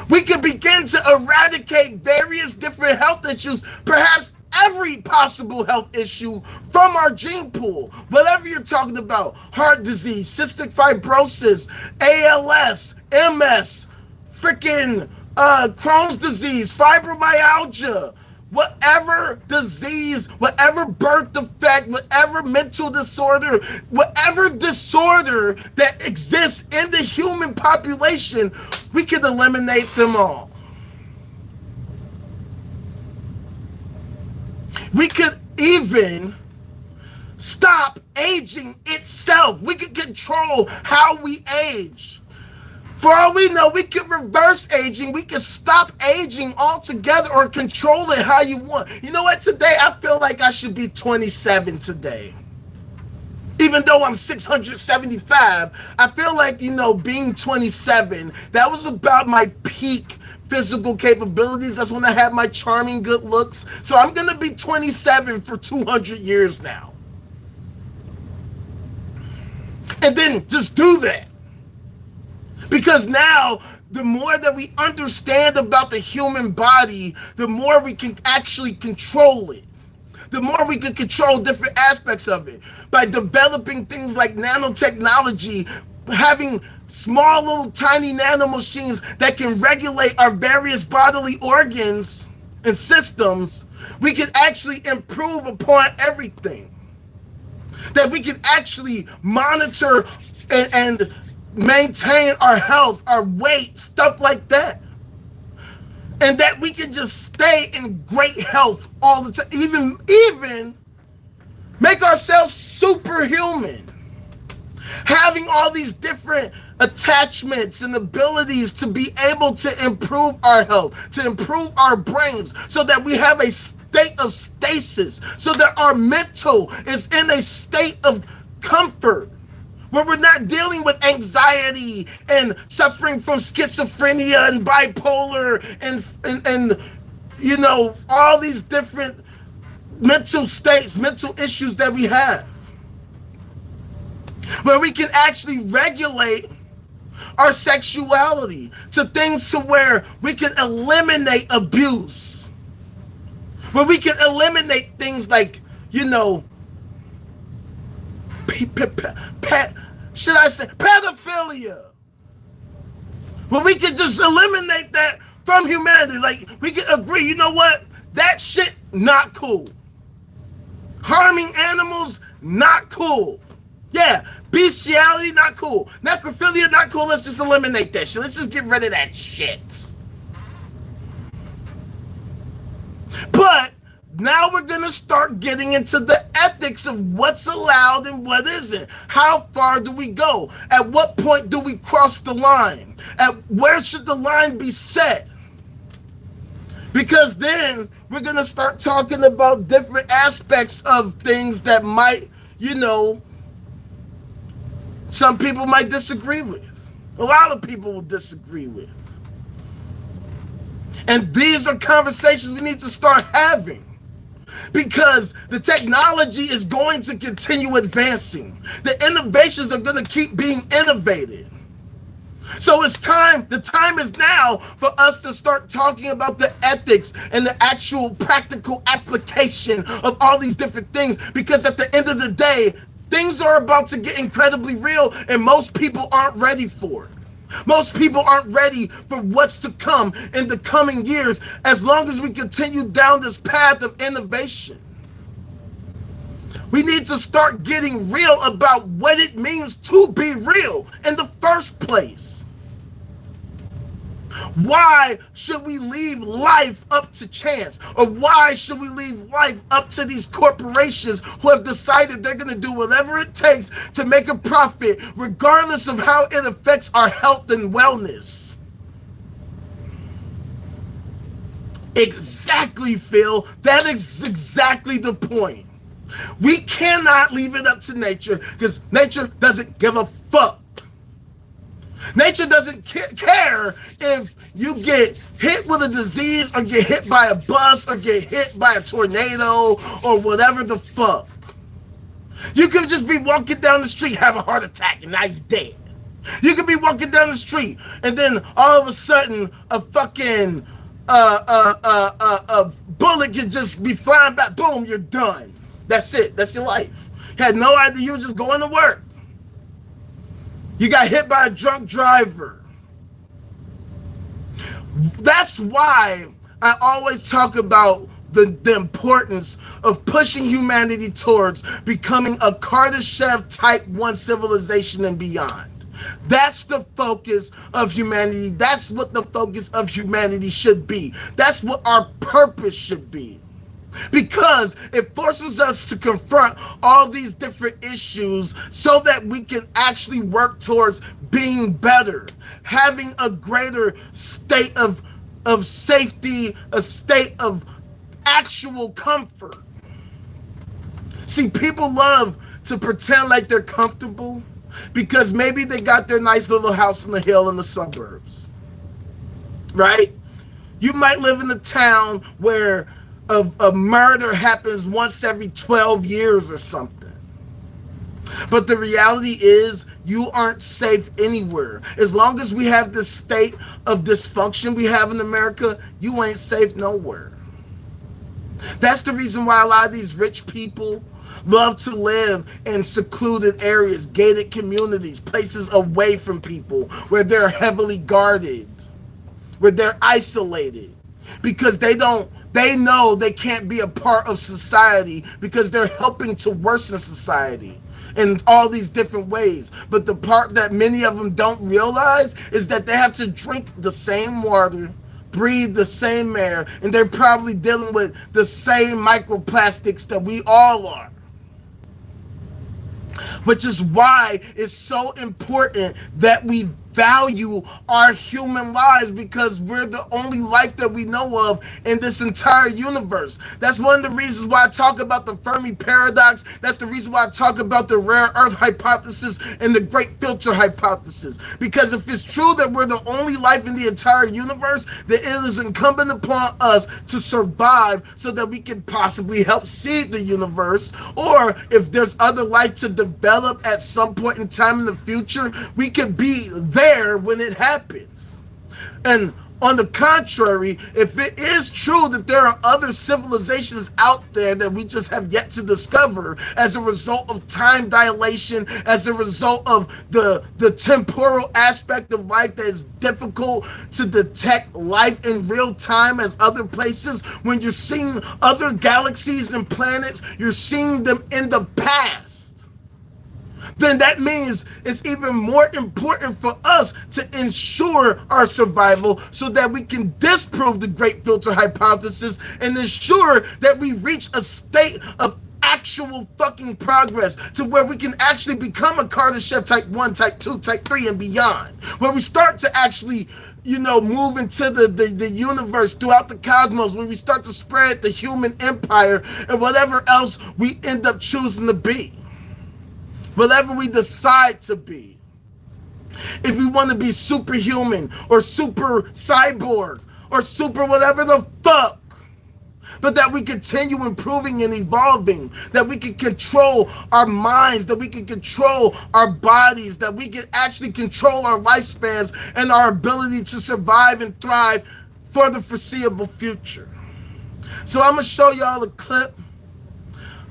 We can begin to eradicate various different health issues, perhaps every possible health issue from our gene pool. Whatever you're talking about, heart disease, cystic fibrosis, ALS, MS, freaking Crohn's disease, fibromyalgia, whatever disease, whatever birth defect, whatever mental disorder, whatever disorder that exists in the human population, we can eliminate them all. We could even stop aging itself. We could control how we age. For all we know, we could reverse aging. We could stop aging altogether or control it how you want. You know what? Today, I feel like I should be 27 today. Even though I'm 675, I feel like, being 27, that was about my peak physical capabilities. That's when I had my charming good looks. So I'm going to be 27 for 200 years now. And then just do that. Because now, the more that we understand about the human body, the more we can actually control it. The more we can control different aspects of it. By developing things like nanotechnology, having small little tiny nanomachines that can regulate our various bodily organs and systems, we can actually improve upon everything. That we can actually monitor and maintain our health, our weight, stuff like that. And that we can just stay in great health all the time. Even make ourselves superhuman. Having all these different attachments and abilities to be able to improve our health, to improve our brains, so that we have a state of stasis, so that our mental is in a state of comfort, where we're not dealing with anxiety and suffering from schizophrenia and bipolar and all these different mental states, mental issues that we have. Where we can actually regulate our sexuality to things to where we can eliminate abuse. Where we can eliminate things like, should I say pedophilia? Well, we can just eliminate that from humanity. Like, we can agree, you know what? That shit, not cool. Harming animals, not cool. Yeah, bestiality, not cool. Necrophilia, not cool. Let's just eliminate that shit. Let's just get rid of that shit. But now we're going to start getting into the ethics of what's allowed and what isn't. How far do we go? At what point do we cross the line? Where should the line be set? Because then we're going to start talking about different aspects of things that might, some people might disagree with. A lot of people will disagree with. And these are conversations we need to start having. Because the technology is going to continue advancing. The innovations are going to keep being innovated. So it's time, the time is now for us to start talking about the ethics and the actual practical application of all these different things. Because at the end of the day, things are about to get incredibly real and most people aren't ready for it. Most people aren't ready for what's to come in the coming years as long as we continue down this path of innovation. We need to start getting real about what it means to be real in the first place. Why should we leave life up to chance? Or why should we leave life up to these corporations who have decided they're going to do whatever it takes to make a profit, regardless of how it affects our health and wellness? Exactly, Phil. That is exactly the point. We cannot leave it up to nature because nature doesn't give a fuck. Nature doesn't care if you get hit with a disease or get hit by a bus or get hit by a tornado or whatever the fuck. You could just be walking down the street, have a heart attack, and now you're dead. You could be walking down the street, and then all of a sudden, a fucking a bullet could just be flying back. Boom, you're done. That's it. That's your life. You had no idea you were just going to work. You got hit by a drunk driver. That's why I always talk about the importance of pushing humanity towards becoming a Kardashev type 1 civilization and beyond. That's the focus of humanity. That's what the focus of humanity should be. That's what our purpose should be. because it forces us to confront all these different issues so that we can actually work towards being better, having a greater state of safety, a state of actual comfort. See, people love to pretend like they're comfortable because maybe they got their nice little house on the hill in the suburbs, right? You might live in a town where a murder happens once every 12 years or something. But the reality is you aren't safe anywhere. As long as we have this state of dysfunction we have in America, you ain't safe nowhere. That's the reason why a lot of these rich people love to live in secluded areas, gated communities, places away from people, where they're heavily guarded, where they're isolated, because they know they can't be a part of society because they're helping to worsen society in all these different ways. But the part that many of them don't realize is that they have to drink the same water, breathe the same air, and they're probably dealing with the same microplastics that we all are. Which is why it's so important that we value our human lives, because we're the only life that we know of in this entire universe. That's one of the reasons why I talk about the Fermi paradox. That's the reason why I talk about the rare earth hypothesis and the great filter hypothesis. Because if it's true that we're the only life in the entire universe, then it is incumbent upon us to survive so that we can possibly help seed the universe. Or if there's other life to develop at some point in time in the future, we could be there when it happens. And on the contrary, if it is true that there are other civilizations out there that we just have yet to discover as a result of time dilation, as a result of the temporal aspect of life that is difficult to detect life in real time as other places, when you're seeing other galaxies and planets, you're seeing them in the past, then that means it's even more important for us to ensure our survival so that we can disprove the great filter hypothesis and ensure that we reach a state of actual fucking progress to where we can actually become a Kardashev type 1, type 2, type 3 and beyond, where we start to actually move into the universe, throughout the cosmos, where we start to spread the human empire and whatever else we end up choosing to be. Whatever we decide to be. If we want to be superhuman or super cyborg or super whatever the fuck. But that we continue improving and evolving. That we can control our minds. That we can control our bodies. That we can actually control our lifespans and our ability to survive and thrive for the foreseeable future. So I'm going to show y'all a clip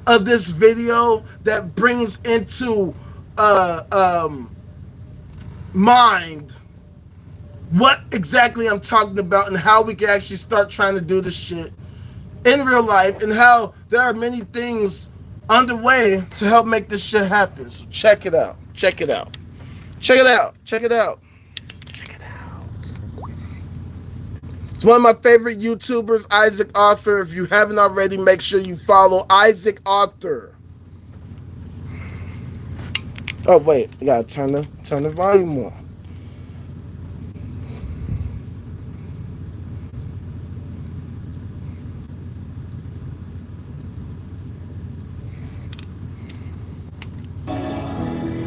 of this video that brings into mind what exactly I'm talking about and how we can actually start trying to do this shit in real life, and how there are many things underway to help make this shit happen. So check it out. Check it out. Check it out. Check it out. Check it out. It's one of my favorite YouTubers, Isaac Arthur. If you haven't already, make sure you follow Isaac Arthur. Oh wait, you gotta turn the volume on.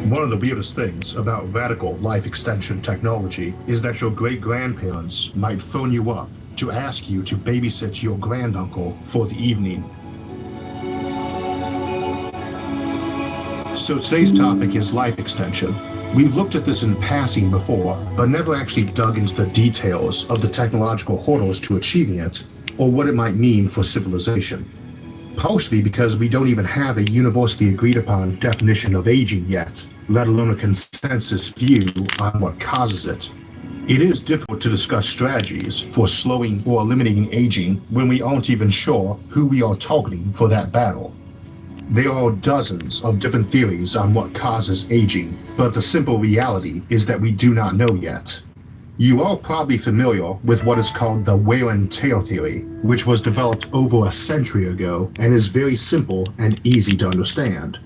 One of the weirdest things about radical life extension technology is that your great-grandparents might phone you up to ask you to babysit your granduncle for the evening. So today's topic is life extension. We've looked at this in passing before, but never actually dug into the details of the technological hurdles to achieving it, or what it might mean for civilization. Partially because we don't even have a universally agreed upon definition of aging yet, let alone a consensus view on what causes it. It is difficult to discuss strategies for slowing or eliminating aging when we aren't even sure who we are targeting for that battle. There are dozens of different theories on what causes aging, but the simple reality is that we do not know yet. You are probably familiar with what is called the wear and tear theory, which was developed over a century ago and is very simple and easy to understand.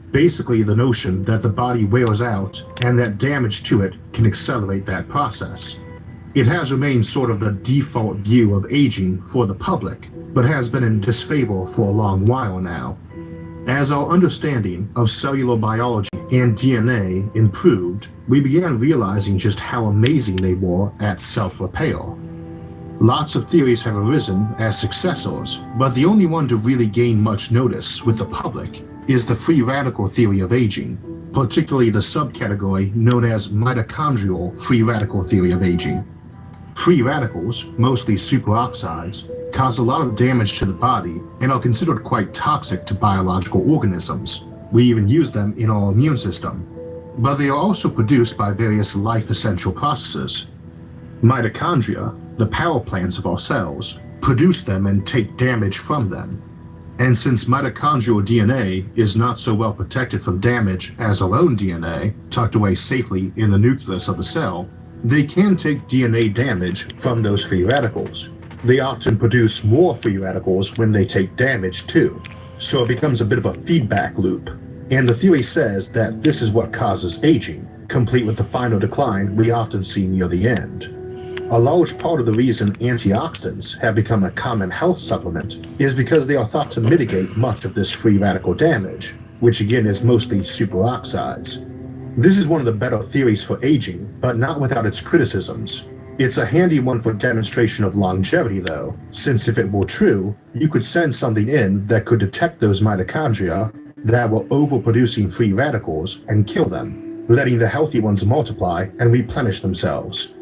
Basically, the notion that the body wears out and that damage to it can accelerate that process. It has remained sort of the default view of aging for the public, but has been in disfavor for a long while now. As our understanding of cellular biology and DNA improved, we began realizing just how amazing they were at self-repair. Lots of theories have arisen as successors, but the only one to really gain much notice with the public is the free radical theory of aging, particularly the subcategory known as mitochondrial free radical theory of aging. Free radicals, mostly superoxides, cause a lot of damage to the body and are considered quite toxic to biological organisms. We even use them in our immune system. But they are also produced by various life-essential processes. Mitochondria, the power plants of our cells, produce them and take damage from them. And since mitochondrial DNA is not so well protected from damage as our own DNA, tucked away safely in the nucleus of the cell, they can take DNA damage from those free radicals. They often produce more free radicals when they take damage too, so it becomes a bit of a feedback loop. And the theory says that this is what causes aging, complete with the final decline we often see near the end. A large part of the reason antioxidants have become a common health supplement is because they are thought to mitigate much of this free radical damage, which again is mostly superoxides. This is one of the better theories for aging, but not without its criticisms. It's a handy one for demonstration of longevity though, since if it were true, you could send something in that could detect those mitochondria that were overproducing free radicals and kill them, letting the healthy ones multiply and replenish themselves.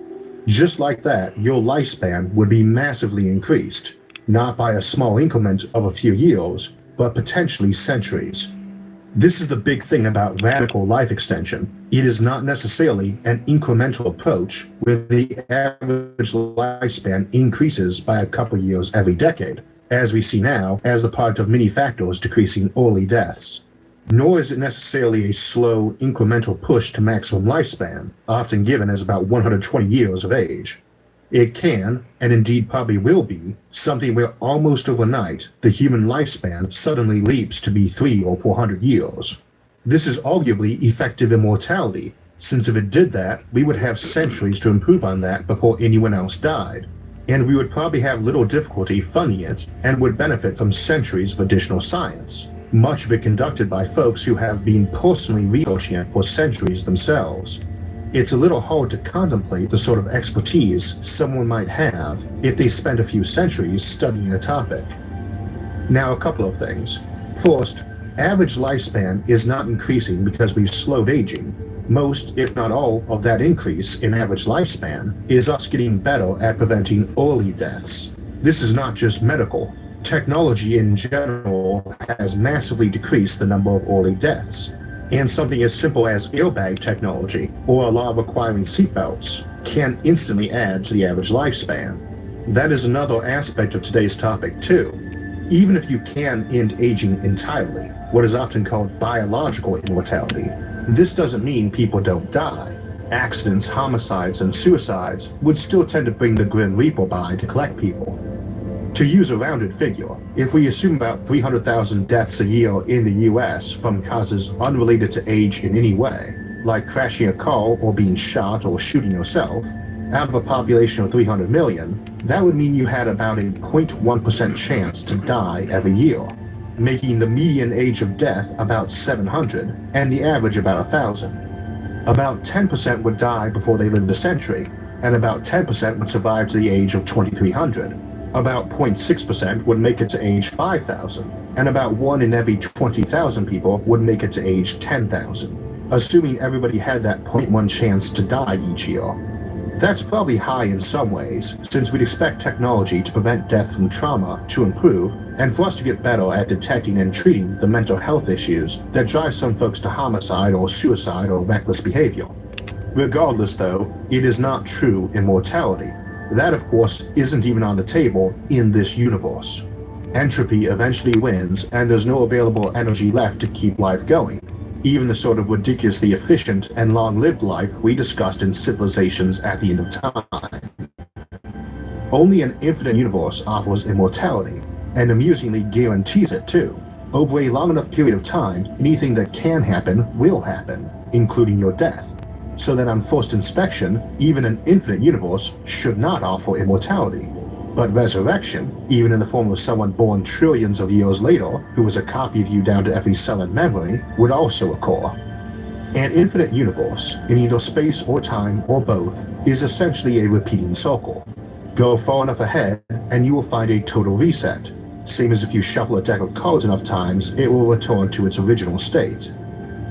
Just like that, your lifespan would be massively increased, not by a small increment of a few years, but potentially centuries. This is the big thing about radical life extension. It is not necessarily an incremental approach where the average lifespan increases by a couple years every decade, as we see now as the product of many factors decreasing early deaths. Nor is it necessarily a slow, incremental push to maximum lifespan, often given as about 120 years of age. It can, and indeed probably will be, something where almost overnight the human lifespan suddenly leaps to be 300 or 400 years. This is arguably effective immortality, since if it did that, we would have centuries to improve on that before anyone else died, and we would probably have little difficulty funding it and would benefit from centuries of additional science, much of it conducted by folks who have been personally researching it for centuries themselves. It's a little hard to contemplate the sort of expertise someone might have if they spent a few centuries studying a topic. Now, a couple of things. First, average lifespan is not increasing because we've slowed aging. Most, if not all, of that increase in average lifespan is us getting better at preventing early deaths. This is not just medical. Technology in general has massively decreased the number of early deaths. And something as simple as airbag technology or a law requiring seatbelts can instantly add to the average lifespan. That is another aspect of today's topic too. Even if you can end aging entirely, what is often called biological immortality, this doesn't mean people don't die. Accidents, homicides, and suicides would still tend to bring the Grim Reaper by to collect people. To use a rounded figure, if we assume about 300,000 deaths a year in the US from causes unrelated to age in any way, like crashing a car or being shot or shooting yourself, out of a population of 300 million, that would mean you had about a 0.1% chance to die every year, making the median age of death about 700 and the average about 1,000. About 10% would die before they lived a century, and about 10% would survive to the age of 2,300. About 0.6% would make it to age 5,000, and about 1 in every 20,000 people would make it to age 10,000, assuming everybody had that 0.1 chance to die each year. That's probably high in some ways, since we'd expect technology to prevent death from trauma to improve, and for us to get better at detecting and treating the mental health issues that drive some folks to homicide or suicide or reckless behavior. Regardless though, it is not true immortality. That, of course, isn't even on the table in this universe. Entropy eventually wins, and there's no available energy left to keep life going. even the sort of ridiculously efficient and long-lived life we discussed in Civilizations at the End of Time. Only an infinite universe offers immortality, and amusingly guarantees it too. Over a long enough period of time, anything that can happen will happen, including your death. So that on first inspection, even an infinite universe should not offer immortality. But resurrection, even in the form of someone born trillions of years later, who was a copy of you down to every cell in memory, would also occur. An infinite universe, in either space or time or both, is essentially a repeating circle. Go far enough ahead, and you will find a total reset. Same as if you shuffle a deck of cards enough times, it will return to its original state.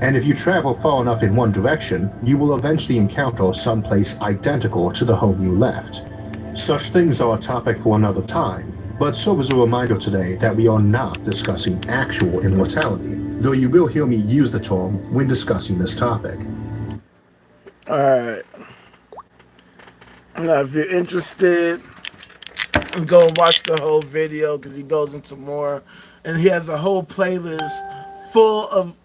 And if you travel far enough in one direction, you will eventually encounter some place identical to the home you left. Such things are a topic for another time, but serve as a reminder today that we are not discussing actual immortality, though you will hear me use the term when discussing this topic. Alright. Now, if you're interested, go watch the whole video because he goes into more. And he has a whole playlist full of,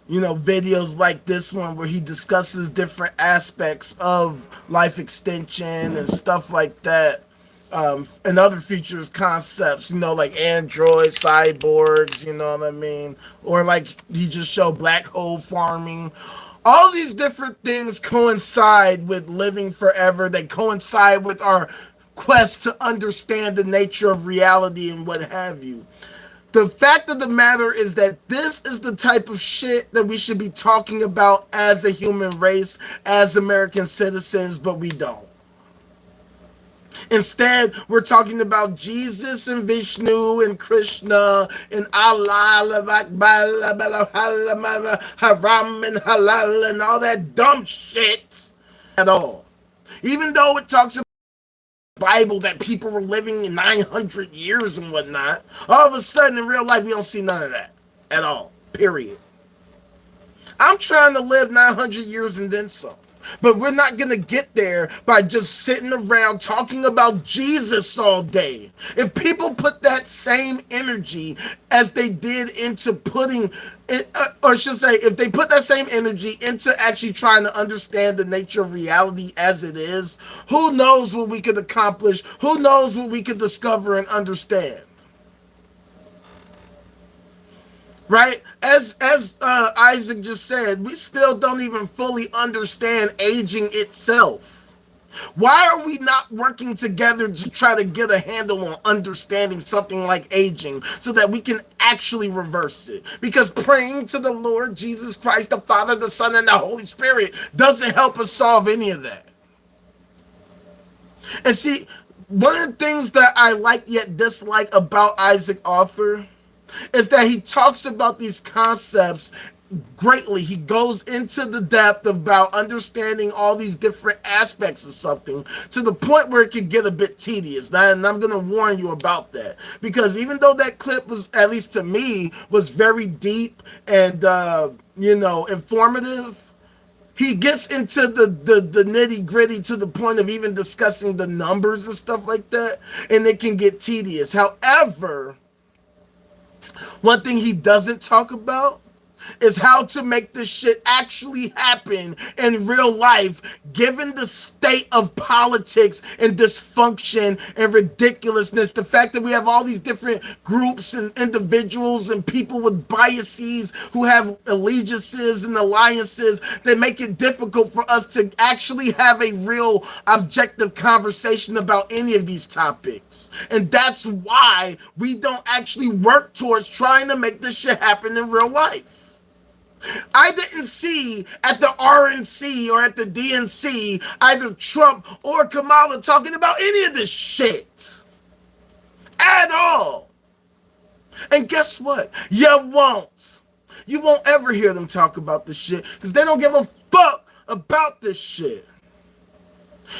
videos like this one where he discusses different aspects of life extension and stuff like that. And other futures concepts, like androids, cyborgs, you know what I mean? Or like he just showed black hole farming. All these different things coincide with living forever. They coincide with our quest to understand the nature of reality and what have you. The fact of the matter is that this is the type of shit that we should be talking about as a human race, as American citizens, but we don't. Instead, we're talking about Jesus and Vishnu and Krishna and Allah, Haram and Halal and all that dumb shit at all. Even though it talks about the Bible that people were living in 900 years and whatnot, all of a sudden in real life we don't see none of that at all, period. I'm trying to live 900 years and then some. But we're not going to get there by just sitting around talking about Jesus all day. If people put that same energy as they did into putting it, or I should say, if they put that same energy into actually trying to understand the nature of reality as it is, who knows what we could accomplish? Who knows what we could discover and understand? Right? As Isaac just said, we still don't even fully understand aging itself. Why are we not working together to try to get a handle on understanding something like aging so that we can actually reverse it? Because praying to the Lord Jesus Christ, the Father, the Son, and the Holy Spirit doesn't help us solve any of that. And see, one of the things that I like yet dislike about Isaac Arthur is that he talks about these concepts greatly. He goes into the depth about understanding all these different aspects of something to the point where it could get a bit tedious. And I'm going to warn you about that, because even though that clip was, at least to me, was very deep and, informative, he gets into the nitty gritty to the point of even discussing the numbers and stuff like that, and it can get tedious. However, one thing he doesn't talk about is how to make this shit actually happen in real life, given the state of politics and dysfunction and ridiculousness. The fact that we have all these different groups and individuals and people with biases who have allegiances and alliances that make it difficult for us to actually have a real objective conversation about any of these topics. And that's why we don't actually work towards trying to make this shit happen in real life. I didn't see at the RNC or at the DNC either Trump or Kamala talking about any of this shit at all. And guess what? You won't. You won't ever hear them talk about this shit because they don't give a fuck about this shit.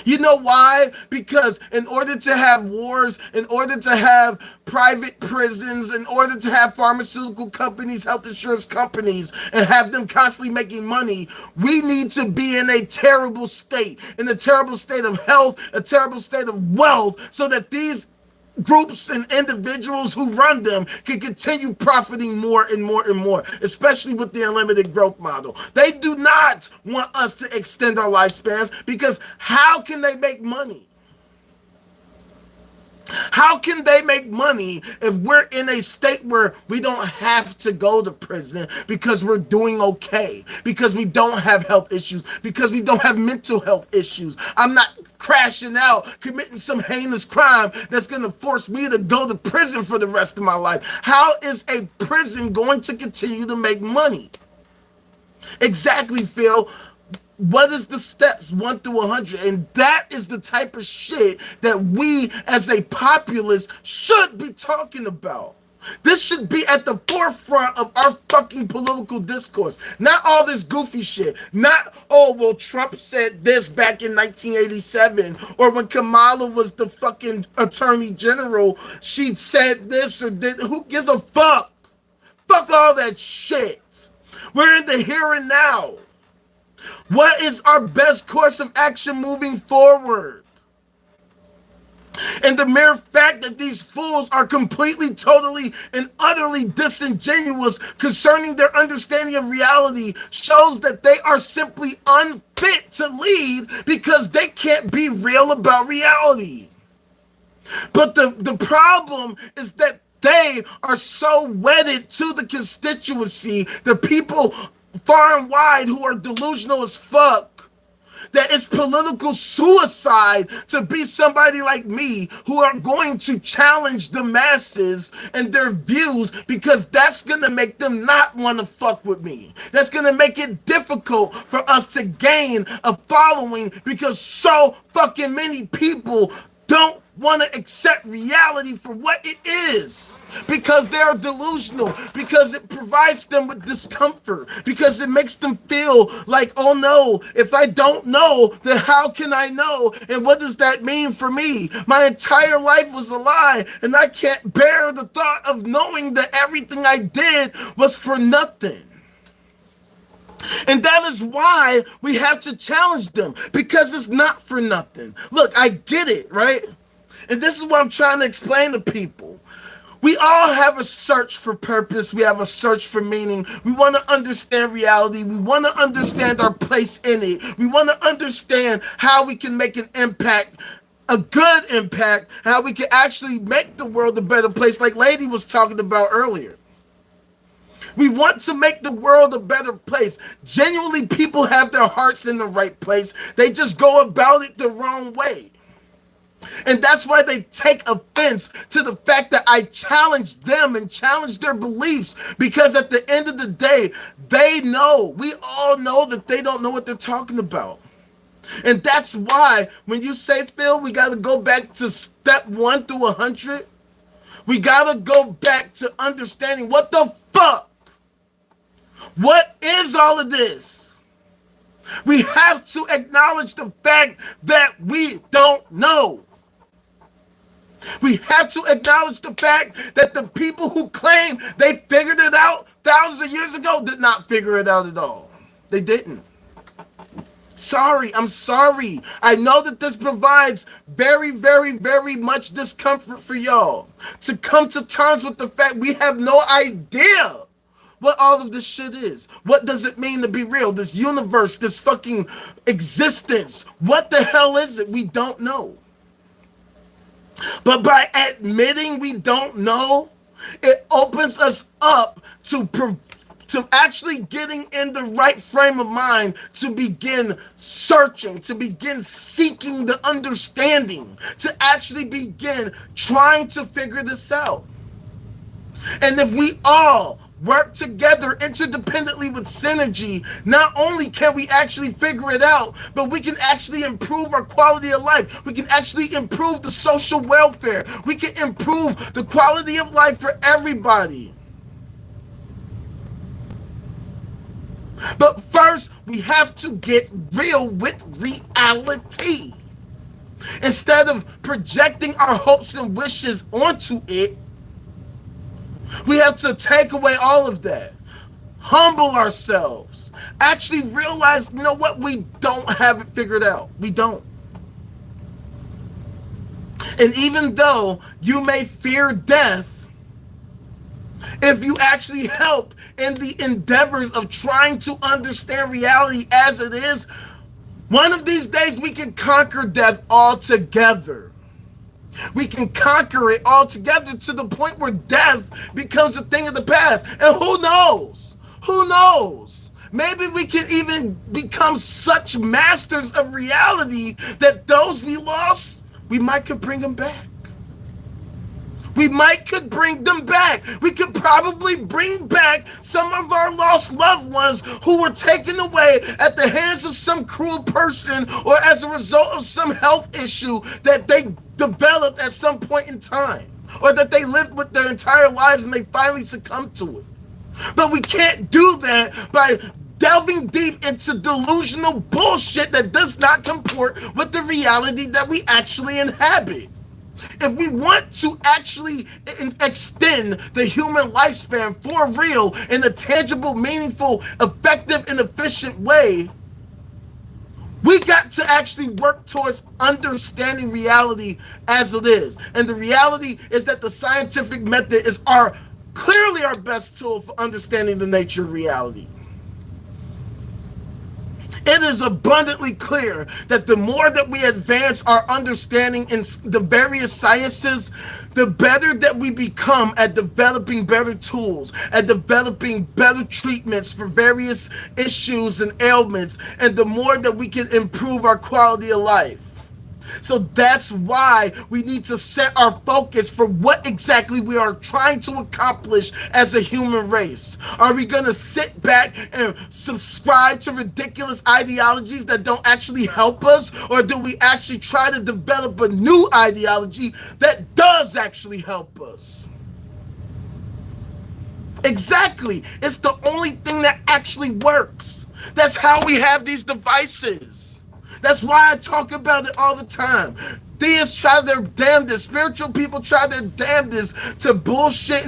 You know why? Because in order to have wars, in order to have private prisons, in order to have pharmaceutical companies, health insurance companies, and have them constantly making money, we need to be in a terrible state of health, a terrible state of wealth, so that these groups and individuals who run them can continue profiting more and more and more, especially with the unlimited growth model. They do not want us to extend our lifespans, because how can they make money? How can they make money if we're in a state where we don't have to go to prison because we're doing okay, because we don't have health issues, because we don't have mental health issues? I'm not crashing out, committing some heinous crime that's going to force me to go to prison for the rest of my life. How is a prison going to continue to make money? Exactly, Phil. What is the steps 1 through 100? And that is the type of shit that we as a populace should be talking about. This should be at the forefront of our fucking political discourse. Not all this goofy shit. Not, oh, well, Trump said this back in 1987. Or when Kamala was the fucking attorney general, she said this or did. Who gives a fuck? Fuck all that shit. We're in the here and now. What is our best course of action moving forward? And the mere fact that these fools are completely, totally, and utterly disingenuous concerning their understanding of reality shows that they are simply unfit to lead, because they can't be real about reality. But the problem is that they are so wedded to the constituency, the people far and wide who are delusional as fuck, that it's political suicide to be somebody like me who are going to challenge the masses and their views, because that's going to make them not want to fuck with me. That's going to make it difficult for us to gain a following, because so fucking many people don't want to accept reality for what it is, because they're delusional, because it provides them with discomfort, because it makes them feel like, oh no, if I don't know, then how can I know? And what does that mean for me? My entire life was a lie, and I can't bear the thought of knowing that everything I did was for nothing. And that is why we have to challenge them, because it's not for nothing. Look, I get it, right? And this is what I'm trying to explain to people. We all have a search for purpose. We have a search for meaning. We want to understand reality. We want to understand our place in it. We want to understand how we can make an impact, a good impact, how we can actually make the world a better place, like Lady was talking about earlier. We want to make the world a better place. Genuinely, people have their hearts in the right place. They just go about it the wrong way. And that's why they take offense to the fact that I challenge them and challenge their beliefs, because at the end of the day, they know, we all know that they don't know what they're talking about. And that's why when you say, Phil, we got to go back to step 1 through 100, we got to go back to understanding what the fuck, what is all of this? We have to acknowledge the fact that we don't know. We have to acknowledge the fact that the people who claim they figured it out thousands of years ago did not figure it out at all. They didn't. Sorry, I'm sorry. I know that this provides very, very, very much discomfort for y'all to come to terms with the fact we have no idea what all of this shit is. What does it mean to be real? This universe, this fucking existence. What the hell is it? We don't know. But by admitting we don't know, it opens us up to actually getting in the right frame of mind to begin searching, to begin seeking the understanding, to actually begin trying to figure this out. And if we all work together interdependently with synergy, not only can we actually figure it out, but we can actually improve our quality of life. We can actually improve the social welfare. We can improve the quality of life for everybody. But first, we have to get real with reality. Instead of projecting our hopes and wishes onto it, we have to take away all of that. Humble ourselves. Actually realize, you know what? We don't have it figured out. We don't. And even though you may fear death, if you actually help in the endeavors of trying to understand reality as it is, one of these days we can conquer death altogether. We can conquer it altogether to the point where death becomes a thing of the past. And who knows? Who knows? Maybe we can even become such masters of reality that those we lost, we might could bring them back. We might could bring them back. We could probably bring back some of our lost loved ones who were taken away at the hands of some cruel person or as a result of some health issue that they developed at some point in time, or that they lived with their entire lives and they finally succumbed to it. But we can't do that by delving deep into delusional bullshit that does not comport with the reality that we actually inhabit. If we want to actually extend the human lifespan for real in a tangible, meaningful, effective, and efficient way, we got to actually work towards understanding reality as it is. And the reality is that the scientific method is clearly our best tool for understanding the nature of reality. It is abundantly clear that the more that we advance our understanding in the various sciences, the better that we become at developing better tools, at developing better treatments for various issues and ailments, and the more that we can improve our quality of life. So that's why we need to set our focus for what exactly we are trying to accomplish as a human race. Are we going to sit back and subscribe to ridiculous ideologies that don't actually help us? Or do we actually try to develop a new ideology that does actually help us? Exactly. It's the only thing that actually works. That's how we have these devices. That's why I talk about it all the time. Theists try their damnedest. Spiritual people try their damnedest to bullshit,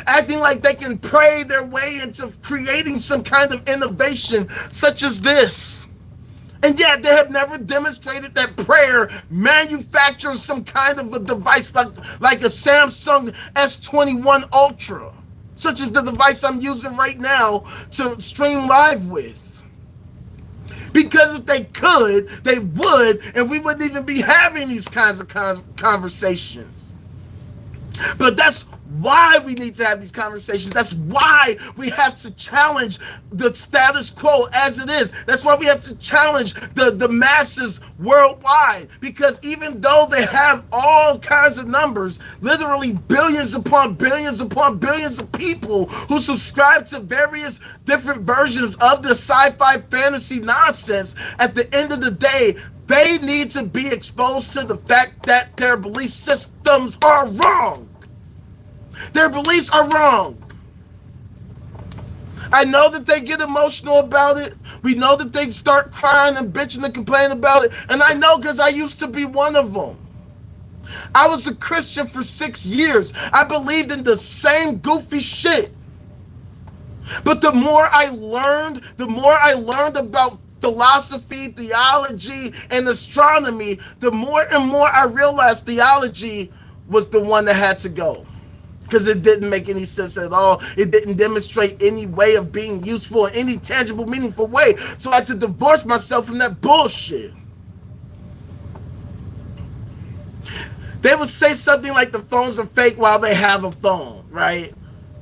acting like they can pray their way into creating some kind of innovation such as this. And yet they have never demonstrated that prayer manufactures some kind of a device like a Samsung S21 Ultra, such as the device I'm using right now to stream live with. Because if they could, they would, and we wouldn't even be having these kinds of conversations. But that's why we need to have these conversations. That's why we have to challenge the status quo as it is. That's why we have to challenge the masses worldwide. Because even though they have all kinds of numbers, literally billions upon billions upon billions of people who subscribe to various different versions of the sci-fi fantasy nonsense, at the end of the day, they need to be exposed to the fact that their belief systems are wrong. Their beliefs are wrong. I know that they get emotional about it. We know that they start crying and bitching and complaining about it. And I know because I used to be one of them. I was a Christian for 6 years. I believed in the same goofy shit. But the more I learned about philosophy, theology, and astronomy, the more and more I realized theology was the one that had to go. Because it didn't make any sense at all. It didn't demonstrate any way of being useful in any tangible, meaningful way. So I had to divorce myself from that bullshit. They would say something like the phones are fake while they have a phone, right?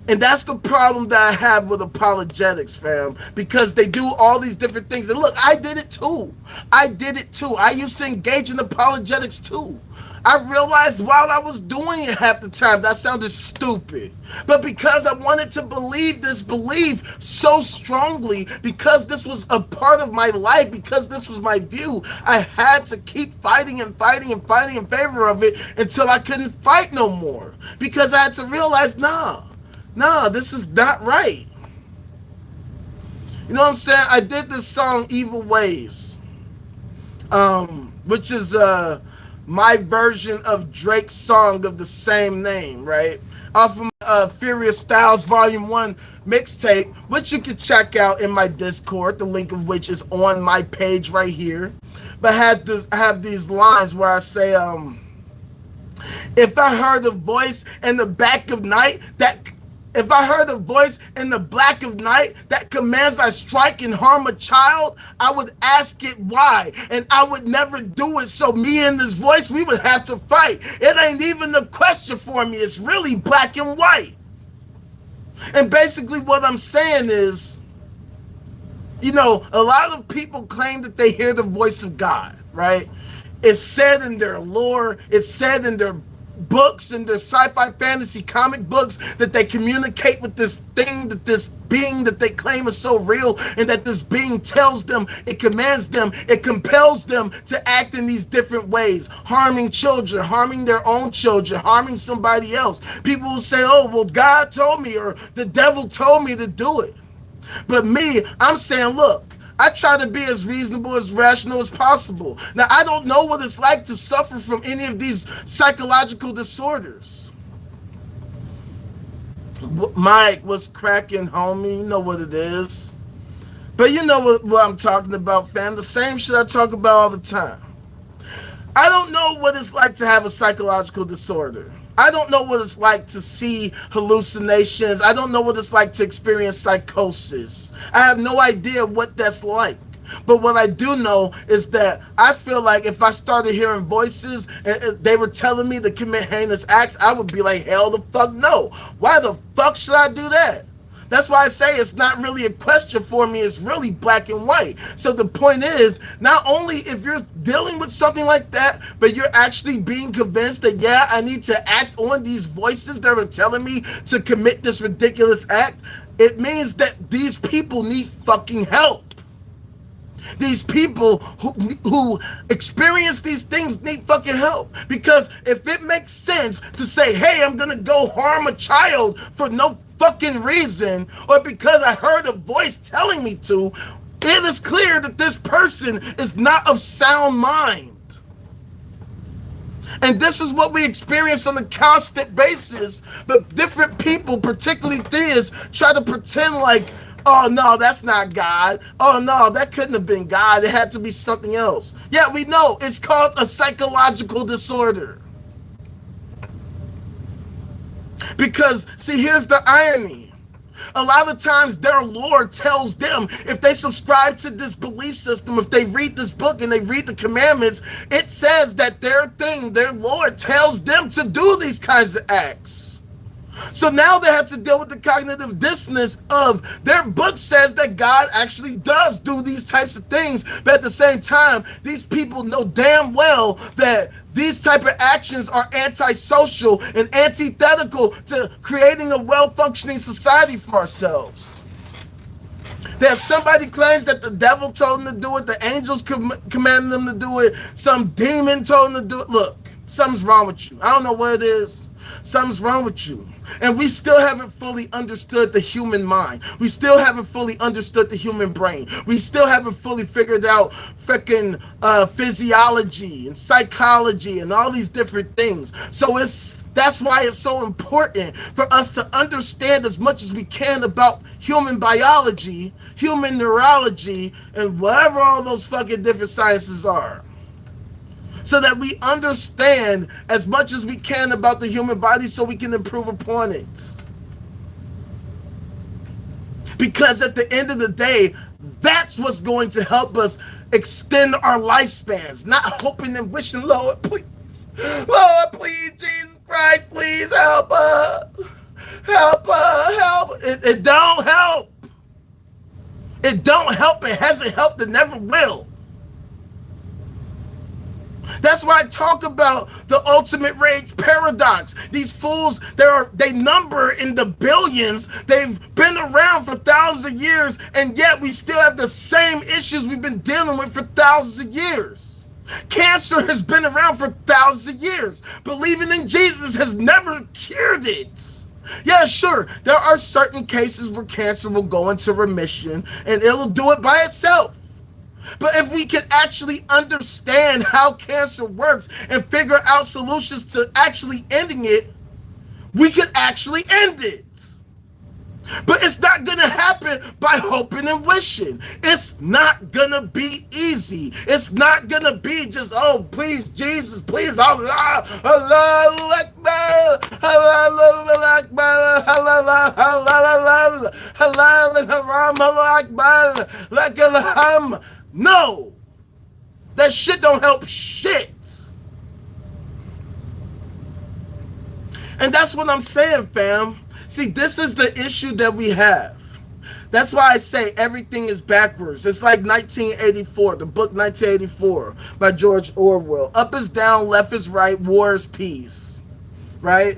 And that's the problem that I have with apologetics, fam. Because they do all these different things. And look, I did it too. I used to engage in apologetics too. I realized while I was doing it half the time that sounded stupid. But because I wanted to believe this belief so strongly, because this was a part of my life, because this was my view, I had to keep fighting in favor of it until I couldn't fight no more. Because I had to realize, nah, this is not right. You know what I'm saying? I did this song, Evil Ways, which is my version of Drake's song of the same name, right? Off Furious Styles Volume 1 mixtape, which you can check out in my Discord, the link of which is on my page right here. But I have these lines where I say, if I heard a voice in the back of night if I heard a voice in the black of night that commands I strike and harm a child, I would ask it why, and I would never do it. So me and this voice, we would have to fight. It ain't even a question for me. It's really black and white. And basically what I'm saying is, you know, a lot of people claim that they hear the voice of God, right? It's said in their lore, it's said in their books and their sci-fi fantasy comic books that they communicate with this thing, that this being that they claim is so real, and that this being tells them, it commands them, it compels them to act in these different ways, harming children, harming their own children, harming somebody else. People will say, oh, well, God told me, or the devil told me to do it. But me, I'm saying, look, I try to be as reasonable, as rational as possible. Now, I don't know what it's like to suffer from any of these psychological disorders. Mike, what's cracking, homie? You know what it is. But you know what I'm talking about, fam. The same shit I talk about all the time. I don't know what it's like to have a psychological disorder. I don't know what it's like to see hallucinations. I don't know what it's like to experience psychosis. I have no idea what that's like. But what I do know is that I feel like if I started hearing voices and they were telling me to commit heinous acts, I would be like, hell the fuck no. Why the fuck should I do that? That's why I say it's not really a question for me. It's really black and white. So the point is, not only if you're dealing with something like that, but you're actually being convinced that, yeah, I need to act on these voices that are telling me to commit this ridiculous act, it means that these people need fucking help. These people who experience these things need fucking help. Because if it makes sense to say, hey, I'm gonna go harm a child for no fucking reason, or because I heard a voice telling me to, it is clear that this person is not of sound mind. And this is what we experience on a constant basis. But different people, particularly theists, try to pretend like, oh no, that's not God. Oh no, that couldn't have been God. It had to be something else. Yeah, we know. It's called a psychological disorder. Because, see, here's the irony. A lot of times their Lord tells them, if they subscribe to this belief system, if they read this book and they read the commandments, it says that their Lord tells them to do these kinds of acts. So now they have to deal with the cognitive dissonance of their book says that God actually does do these types of things, but at the same time, these people know damn well that these type of actions are antisocial and antithetical to creating a well-functioning society for ourselves. That if somebody claims that the devil told them to do it, the angels commanded them to do it, some demon told them to do it, look, something's wrong with you. I don't know what it is. Something's wrong with you. And we still haven't fully understood the human mind. We still haven't fully understood the human brain. We still haven't fully figured out freaking physiology and psychology and all these different things. So that's why it's so important for us to understand as much as we can about human biology, human neurology, and whatever all those fucking different sciences are. So that we understand as much as we can about the human body so we can improve upon it. Because at the end of the day, that's what's going to help us extend our lifespans. Not hoping and wishing, Lord, please. Lord, please, Jesus Christ, please help us. Help us, help. It don't help. It don't help. It hasn't helped. It never will. That's why I talk about the ultimate rage paradox. These fools, they number in the billions. They've been around for thousands of years, and yet we still have the same issues we've been dealing with for thousands of years. Cancer has been around for thousands of years. Believing in Jesus has never cured it. Yeah, sure, there are certain cases where cancer will go into remission, and it'll do it by itself. But if we can actually understand how cancer works and figure out solutions to actually ending it, we could actually end it. But it's not going to happen by hoping and wishing. It's not going to be easy. It's not going to be just, oh, please, Jesus, please, Allah, Allah Akbar, Allah Akbar, Allah, Allah, Allah Akbar, no. That shit don't help shit. And that's what I'm saying, fam. See, this is the issue that we have. That's why I say everything is backwards. It's like 1984, the book 1984 by George Orwell. Up is down, left is right, war is peace. Right?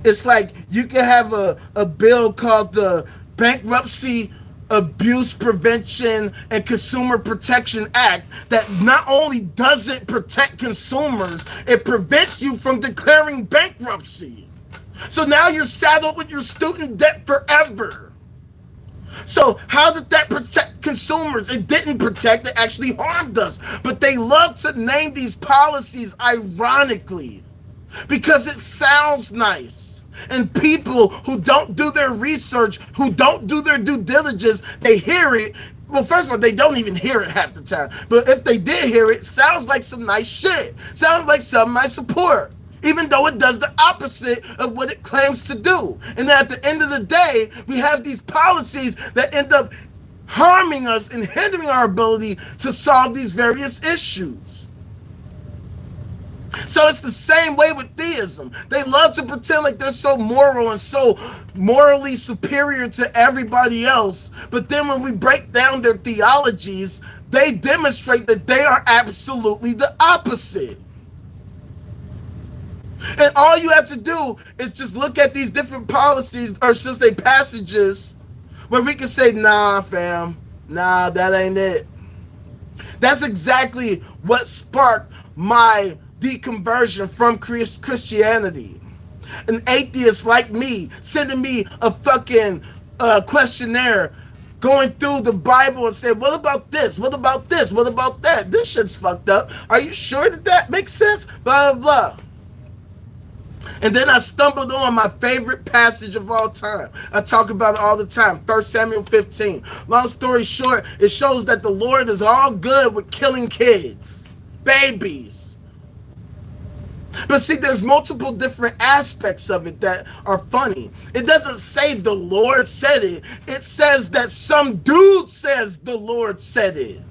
It's like you can have a bill called the Bankruptcy Abuse Prevention and Consumer Protection Act that not only doesn't protect consumers, it prevents you from declaring bankruptcy. So now you're saddled with your student debt forever. So how did that protect consumers? It didn't protect, it actually harmed us. But they love to name these policies ironically because it sounds nice. And people who don't do their research, who don't do their due diligence, they hear it. Well, first of all, they don't even hear it half the time. But if they did hear it, sounds like some nice shit. Sounds like something I support. Even though it does the opposite of what it claims to do. And at the end of the day, we have these policies that end up harming us and hindering our ability to solve these various issues. So it's the same way with theism. They love to pretend like they're so moral and so morally superior to everybody else. But then when we break down their theologies, they demonstrate that they are absolutely the opposite. And all you have to do is just look at these different policies, or should say passages, where we can say, nah, fam, nah, that ain't it. That's exactly what sparked my deconversion from Christianity. An atheist like me sending me a fucking questionnaire, going through the Bible and saying, what about this? What about this? What about that? This shit's fucked up. Are you sure that that makes sense? Blah, blah, blah. And then I stumbled on my favorite passage of all time. I talk about it all the time, 1 Samuel 15. Long story short, it shows that the Lord is all good with killing kids, babies. But see, there's multiple different aspects of it that are funny. It doesn't say the Lord said it. It says that some dude says the Lord said it.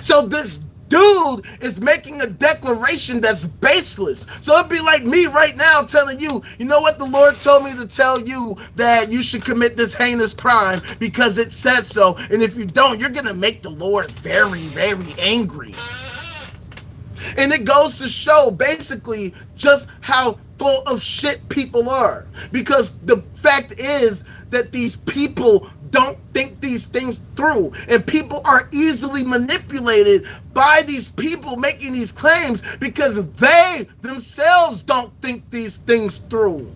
So this dude is making a declaration that's baseless. So it'd be like me right now telling you, you know what, the Lord told me to tell you that you should commit this heinous crime because it says so. And if you don't, you're going to make the Lord very, very angry. And it goes to show basically just how full of shit people are. Because the fact is that these people don't think these things through, and people are easily manipulated by these people making these claims because they themselves don't think these things through.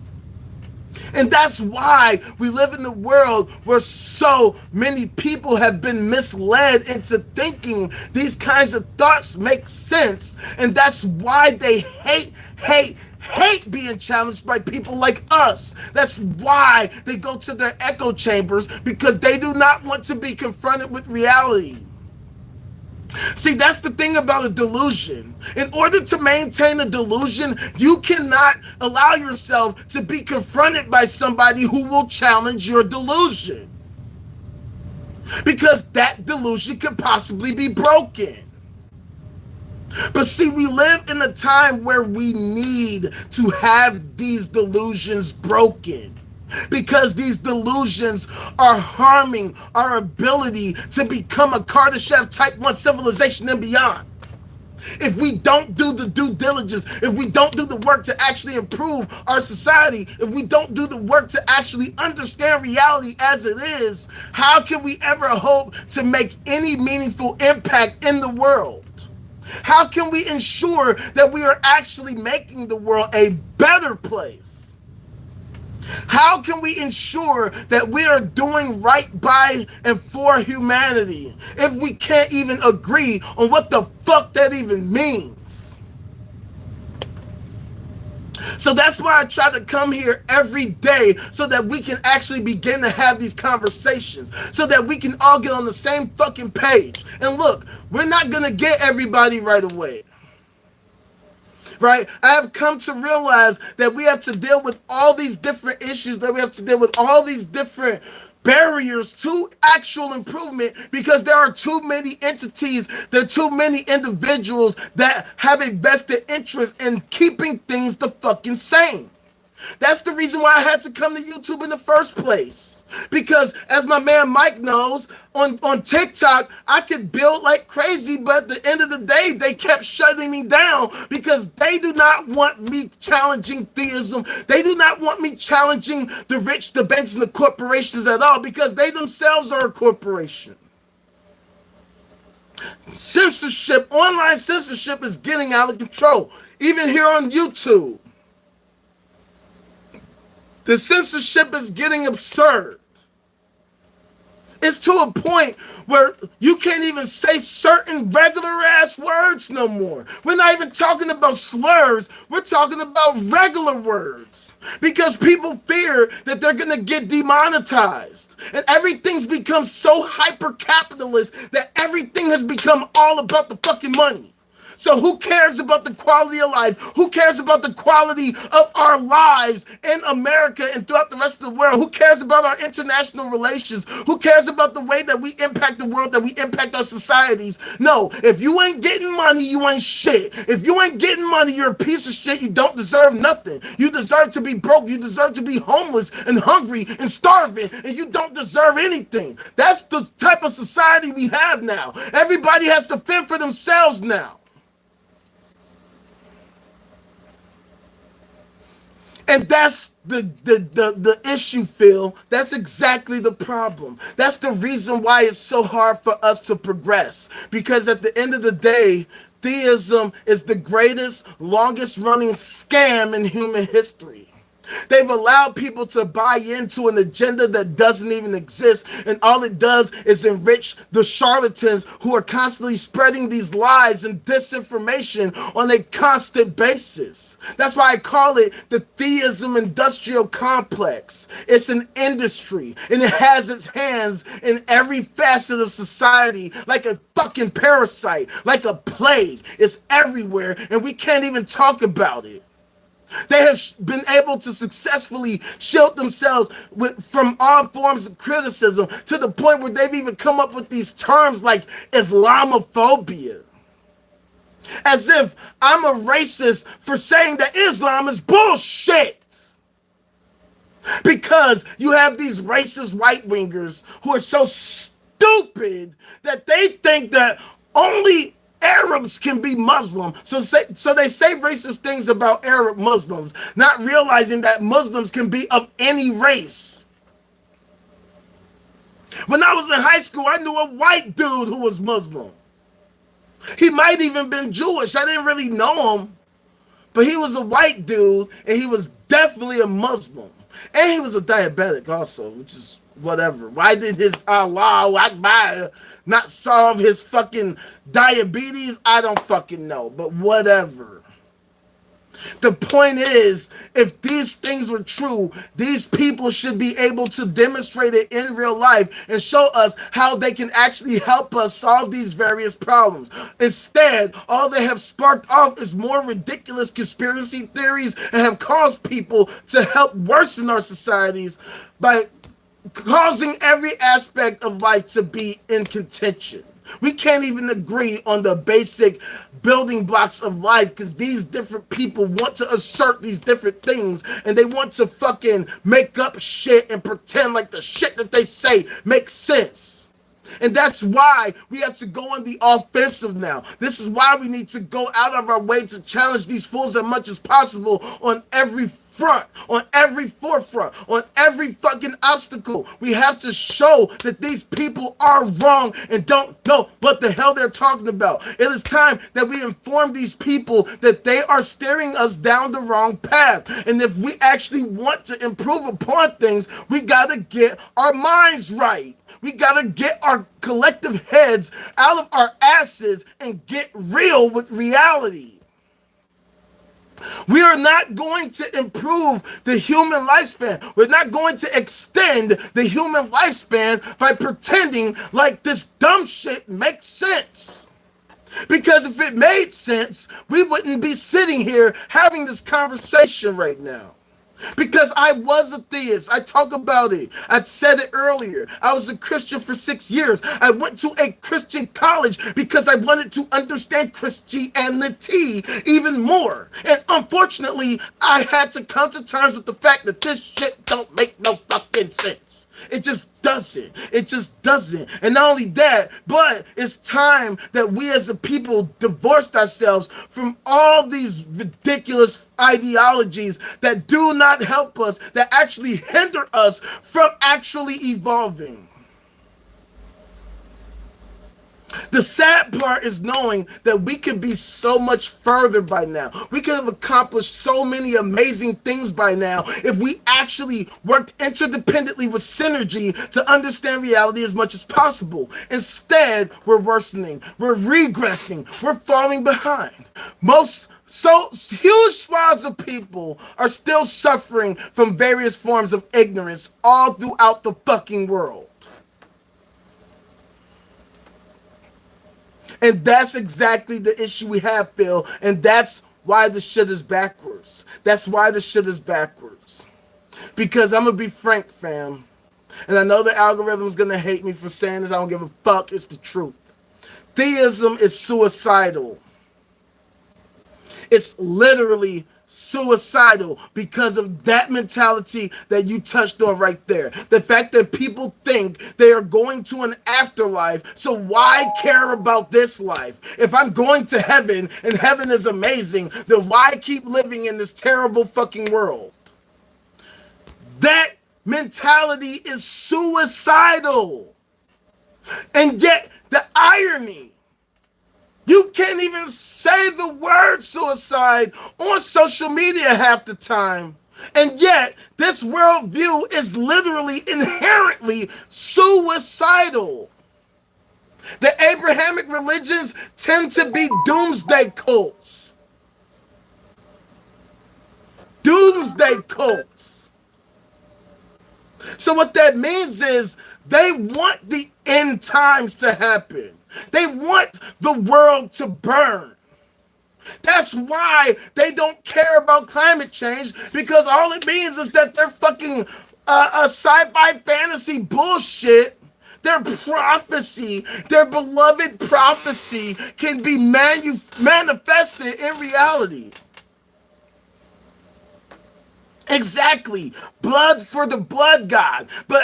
And that's why we live in a world where so many people have been misled into thinking these kinds of thoughts make sense. And that's why they hate being challenged by people like us. That's why they go to their echo chambers, because they do not want to be confronted with reality. See, that's the thing about a delusion. In order to maintain a delusion, you cannot allow yourself to be confronted by somebody who will challenge your delusion, because that delusion could possibly be broken. But see, we live in a time where we need to have these delusions broken, because these delusions are harming our ability to become a Kardashev Type 1 civilization and beyond. If we don't do the due diligence, if we don't do the work to actually improve our society, if we don't do the work to actually understand reality as it is, how can we ever hope to make any meaningful impact in the world? How can we ensure that we are actually making the world a better place? How can we ensure that we are doing right by and for humanity if we can't even agree on what the fuck that even means? So that's why I try to come here every day so that we can actually begin to have these conversations, so that we can all get on the same fucking page. And look, we're not going to get everybody right away. Right? I have come to realize that we have to deal with all these different issues, that we have to deal with all these different barriers to actual improvement, because there are too many entities, there are too many individuals that have a vested interest in keeping things the fucking same. That's the reason why I had to come to YouTube in the first place. Because as my man Mike knows, on TikTok, I could build like crazy, but at the end of the day, they kept shutting me down because they do not want me challenging theism. They do not want me challenging the rich, the banks, and the corporations at all, because they themselves are a corporation. Censorship, online censorship is getting out of control. Even here on YouTube. The censorship is getting absurd. It's to a point where you can't even say certain regular ass words no more. We're not even talking about slurs. We're talking about regular words. Because people fear that they're going to get demonetized. And everything's become so hyper-capitalist that everything has become all about the fucking money. So who cares about the quality of life? Who cares about the quality of our lives in America and throughout the rest of the world? Who cares about our international relations? Who cares about the way that we impact the world, that we impact our societies? No, if you ain't getting money, you ain't shit. If you ain't getting money, you're a piece of shit. You don't deserve nothing. You deserve to be broke. You deserve to be homeless and hungry and starving, and you don't deserve anything. That's the type of society we have now. Everybody has to fend for themselves now. And that's the issue, Phil. That's exactly the problem. That's the reason why it's so hard for us to progress. Because at the end of the day, theism is the greatest, longest running scam in human history. They've allowed people to buy into an agenda that doesn't even exist, and all it does is enrich the charlatans who are constantly spreading these lies and disinformation on a constant basis. That's why I call it the theism industrial complex. It's an industry, and it has its hands in every facet of society, like a fucking parasite, like a plague. It's everywhere, and we can't even talk about it. They have been able to successfully shield themselves from all forms of criticism, to the point where they've even come up with these terms like Islamophobia. As if I'm a racist for saying that Islam is bullshit. Because you have these racist white-wingers who are so stupid that they think that only Arabs can be Muslim, so they say racist things about Arab Muslims, not realizing that Muslims can be of any race. When I was in high school, I knew a white dude who was Muslim. He might even been Jewish. I didn't really know him, but he was a white dude, and he was definitely a Muslim. And he was a diabetic also, which is whatever. Why did his Allahu Akbar not solve his fucking diabetes? I don't fucking know, but whatever. The point is, if these things were true, these people should be able to demonstrate it in real life and show us how they can actually help us solve these various problems. Instead, all they have sparked off is more ridiculous conspiracy theories and have caused people to help worsen our societies by causing every aspect of life to be in contention. We can't even agree on the basic building blocks of life because these different people want to assert these different things, and they want to fucking make up shit and pretend like the shit that they say makes sense. And that's why we have to go on the offensive now. This is why we need to go out of our way to challenge these fools as much as possible on every front, on every forefront, on every fucking obstacle. We have to show that these people are wrong and don't know what the hell they're talking about. It is time that we inform these people that they are steering us down the wrong path. And if we actually want to improve upon things, we gotta get our minds right. We gotta get our collective heads out of our asses and get real with reality. We are not going to improve the human lifespan. We're not going to extend the human lifespan by pretending like this dumb shit makes sense. Because if it made sense, we wouldn't be sitting here having this conversation right now. Because I was a theist. I talk about it. I said it earlier. I was a Christian for 6 years. I went to a Christian college because I wanted to understand Christianity even more. And unfortunately, I had to come to terms with the fact that this shit don't make no fucking sense. It just doesn't. It just doesn't. And not only that, but it's time that we as a people divorced ourselves from all these ridiculous ideologies that do not help us, that actually hinder us from actually evolving. The sad part is knowing that we could be so much further by now. We could have accomplished so many amazing things by now if we actually worked interdependently with synergy to understand reality as much as possible. Instead, we're worsening, we're regressing, we're falling behind. Huge swaths of people are still suffering from various forms of ignorance all throughout the fucking world. And that's exactly the issue we have, Phil. And that's why the shit is backwards. That's why the shit is backwards. Because I'm going to be frank, fam. And I know the algorithm's going to hate me for saying this. I don't give a fuck. It's the truth. Theism is suicidal. It's literally suicidal because of that mentality that you touched on right there. The fact that people think they are going to an afterlife, so why care about this life? If I'm going to heaven and heaven is amazing, then why keep living in this terrible fucking world? That mentality is suicidal. And yet the irony, you can't even say the word suicide on social media half the time. And yet, this worldview is literally inherently suicidal. The Abrahamic religions tend to be doomsday cults. Doomsday cults. So what that means is they want the end times to happen. They want the world to burn. That's why they don't care about climate change, because all it means is that their fucking sci-fi fantasy bullshit, their prophecy, their beloved prophecy can be manifested in reality. Exactly. Blood for the blood god. But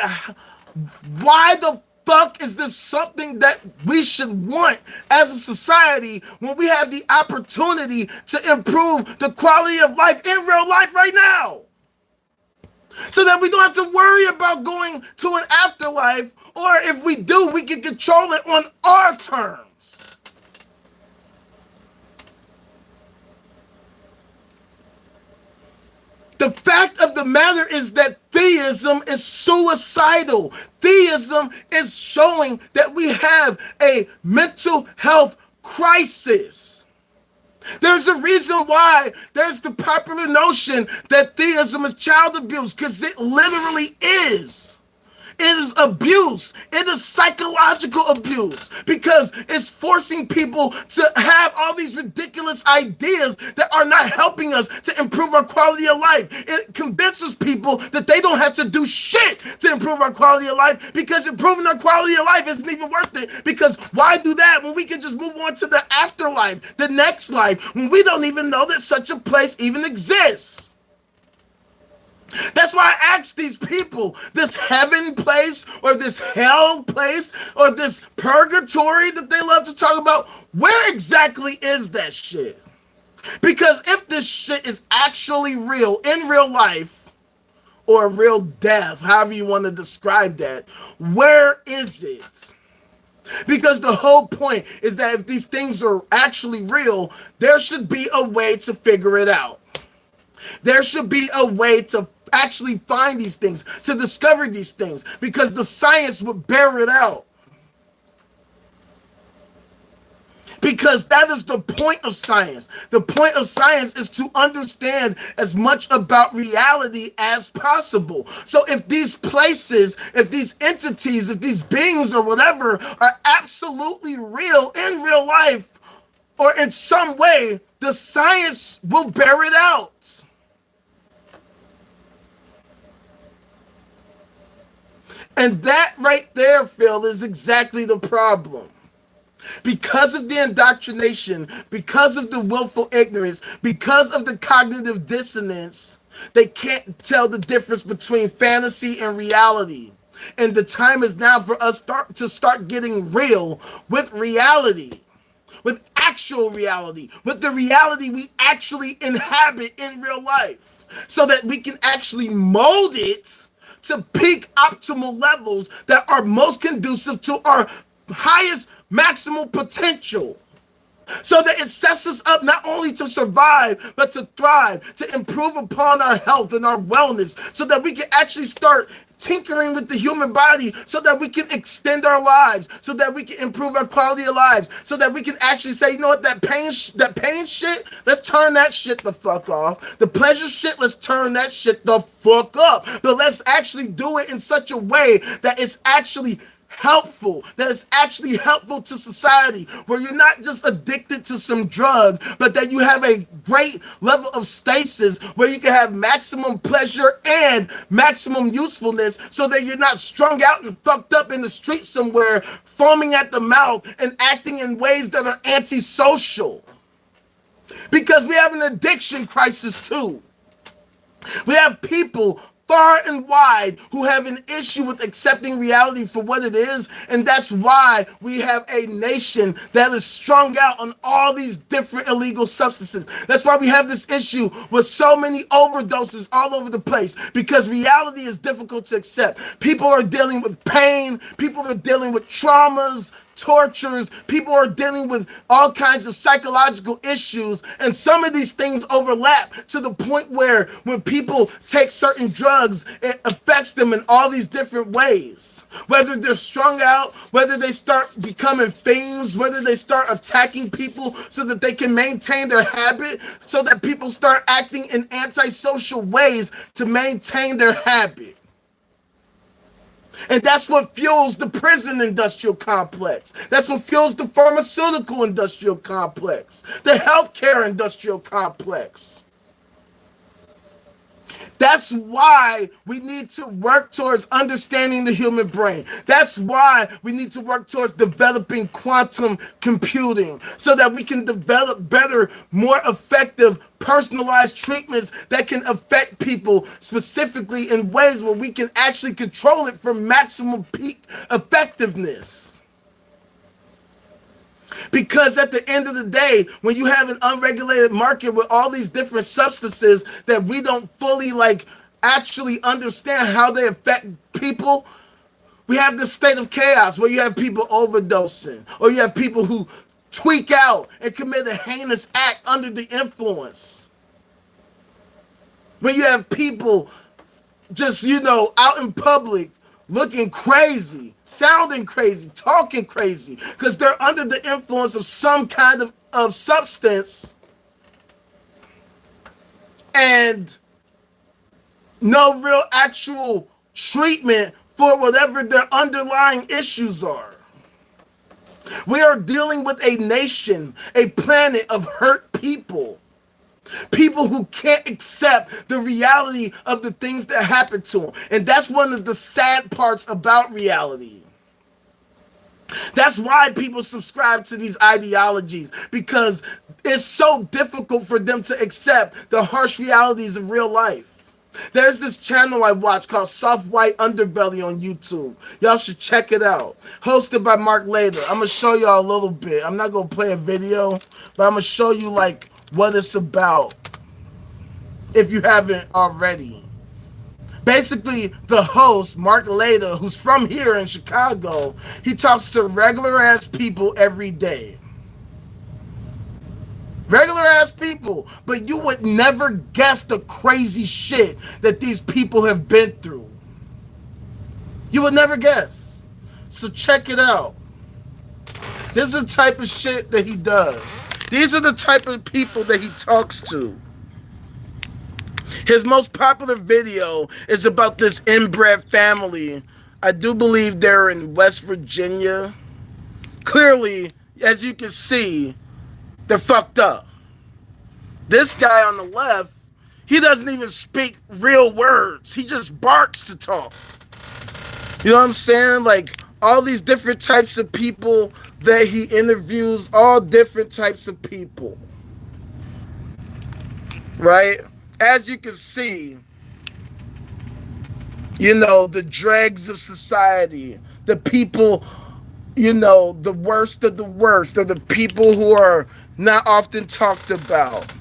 why the fuck is this something that we should want as a society when we have the opportunity to improve the quality of life in real life right now? So that we don't have to worry about going to an afterlife, or if we do, we can control it on our terms. The fact of the matter is that theism is suicidal. Theism is showing that we have a mental health crisis. There's a reason why there's the popular notion that theism is child abuse, because it literally is. It is abuse. It is psychological abuse, because it's forcing people to have all these ridiculous ideas that are not helping us to improve our quality of life. It convinces people that they don't have to do shit to improve our quality of life, because improving our quality of life isn't even worth it. Because why do that when we can just move on to the afterlife, the next life, when we don't even know that such a place even exists? That's why I ask these people, this heaven place or this hell place or this purgatory that they love to talk about, where exactly is that shit? Because if this shit is actually real in real life, or real death, however you want to describe that, where is it? Because the whole point is that if these things are actually real, there should be a way to figure it out. There should be a way to actually find these things, to discover these things, because the science would bear it out. Because that is the point of science. The point of science is to understand as much about reality as possible. So if these places, if these entities, if these beings or whatever are absolutely real in real life or in some way, the science will bear it out. And that right there, Phil, is exactly the problem. Because of the indoctrination, because of the willful ignorance, because of the cognitive dissonance, they can't tell the difference between fantasy and reality. And the time is now for us to start getting real with reality, with actual reality, with the reality we actually inhabit in real life, so that we can actually mold it to peak optimal levels that are most conducive to our highest maximal potential, so that it sets us up not only to survive but to thrive, to improve upon our health and our wellness, so that we can actually start tinkering with the human body, so that we can extend our lives, so that we can improve our quality of lives, so that we can actually say, you know what, that pain shit, let's turn that shit the fuck off. The pleasure shit, let's turn that shit the fuck up. But let's actually do it in such a way that it's actually helpful, that is actually helpful to society, where you're not just addicted to some drug, but that you have a great level of stasis where you can have maximum pleasure and maximum usefulness, so that you're not strung out and fucked up in the street somewhere, foaming at the mouth and acting in ways that are antisocial. Because we have an addiction crisis too. We have people far and wide who have an issue with accepting reality for what it is, and that's why we have a nation that is strung out on all these different illegal substances. That's why we have this issue with so many overdoses all over the place, because reality is difficult to accept. People are dealing with pain, people are dealing with traumas, tortures, people are dealing with all kinds of psychological issues, and some of these things overlap to the point where when people take certain drugs, it affects them in all these different ways. Whether they're strung out, whether they start becoming fiends, whether they start attacking people so that they can maintain their habit, so that people start acting in antisocial ways to maintain their habit. And that's what fuels the prison industrial complex. That's what fuels the pharmaceutical industrial complex, the healthcare industrial complex. That's why we need to work towards understanding the human brain. That's why we need to work towards developing quantum computing, so that we can develop better, more effective, personalized treatments that can affect people specifically in ways where we can actually control it for maximum peak effectiveness. Because at the end of the day, when you have an unregulated market with all these different substances that we don't fully actually understand how they affect people, we have this state of chaos where you have people overdosing, or you have people who tweak out and commit a heinous act under the influence. When you have people just, out in public looking crazy, sounding crazy, talking crazy, because they're under the influence of some kind of substance, and no real actual treatment for whatever their underlying issues are. We are dealing with a nation, a planet of hurt people. People who can't accept the reality of the things that happen to them. And that's one of the sad parts about reality. That's why people subscribe to these ideologies, because it's so difficult for them to accept the harsh realities of real life. There's this channel I watch called Soft White Underbelly on YouTube. Y'all should check it out. Hosted by Mark Lader. I'm going to show y'all a little bit. I'm not going to play a video, but I'm going to show you what it's about, if you haven't already. Basically, the host, Mark Lader, who's from here in Chicago, he talks to regular ass people every day. Regular ass people, but you would never guess the crazy shit that these people have been through. You would never guess. So check it out. This is the type of shit that he does. These are the type of people that he talks to. His most popular video is about this inbred family. I do believe they're in West Virginia. Clearly, as you can see, they're fucked up. This guy on the left, he doesn't even speak real words. He just barks to talk. You know what I'm saying? Like, all these different types of people that he interviews, all different types of people. Right? As you can see, you know, the dregs of society, the people, you know, the worst of the worst, are the people who are not often talked about.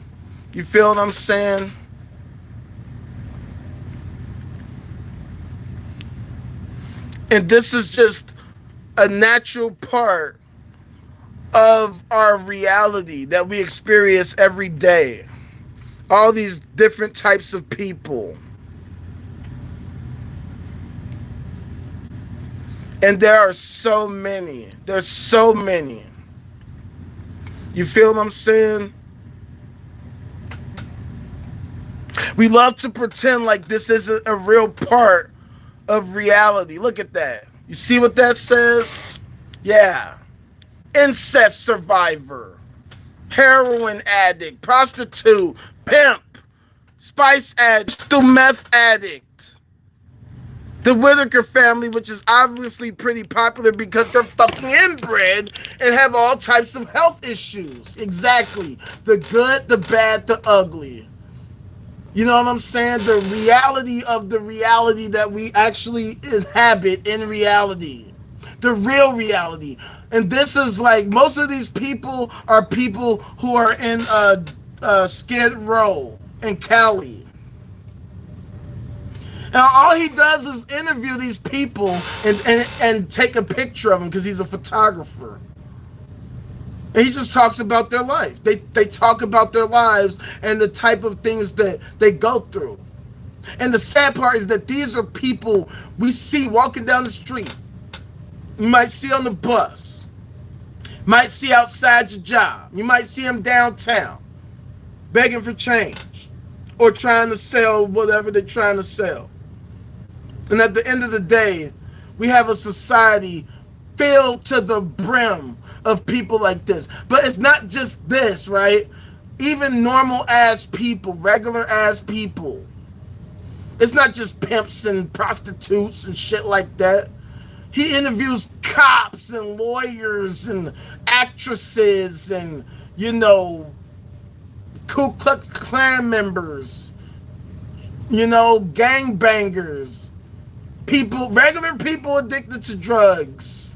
You feel what I'm saying? And this is just a natural part of our reality that we experience every day. All these different types of people. And there are so many. There's so many. You feel what I'm saying? We love to pretend like this isn't a real part of reality. Look at that. You see what that says? Yeah. Incest survivor, heroin addict, prostitute, pimp, spice addict, crystal meth addict. The Whitaker family, which is obviously pretty popular because they're fucking inbred and have all types of health issues. Exactly. The good, the bad, the ugly. You know what I'm saying? The reality of the reality that we actually inhabit in reality. The real reality. And this is like, most of these people are people who are in Skid Row in Cali. Now all he does is interview these people and take a picture of them because he's a photographer. And he just talks about their life. They talk about their lives and the type of things that they go through. And the sad part is that these are people we see walking down the street. You might see on the bus. Might see outside your job. You might see them downtown begging for change or trying to sell whatever they're trying to sell. And at the end of the day, we have a society filled to the brim of people like this. But it's not just this, right? Even normal ass people, regular ass people. It's not just pimps and prostitutes and shit like that. He interviews cops and lawyers and actresses and, you know, Ku Klux Klan members, you know, gangbangers, people, regular people addicted to drugs,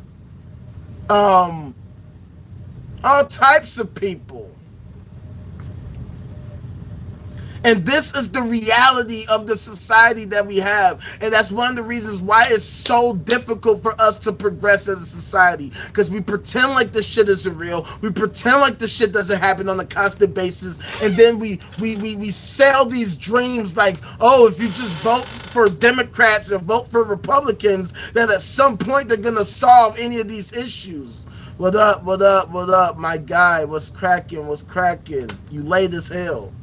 all types of people. And this is the reality of the society that we have. And that's one of the reasons why it's so difficult for us to progress as a society. Because we pretend like this shit isn't real. We pretend like this shit doesn't happen on a constant basis. And then we sell these dreams like, oh, if you just vote for Democrats and vote for Republicans, that at some point they're going to solve any of these issues. What up, what up, what up, my guy? What's cracking, what's cracking? You late as hell.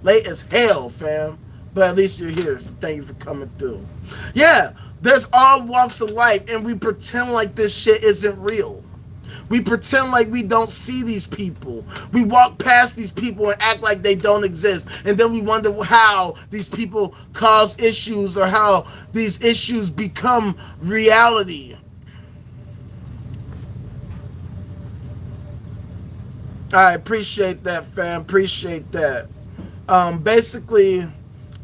Late as hell, fam. But at least you're here, so thank you for coming through. Yeah, there's all walks of life, and we pretend like this shit isn't real. We pretend like we don't see these people. We walk past these people and act like they don't exist. And then we wonder how these people cause issues or how these issues become reality. I appreciate that, fam. Appreciate that. Basically,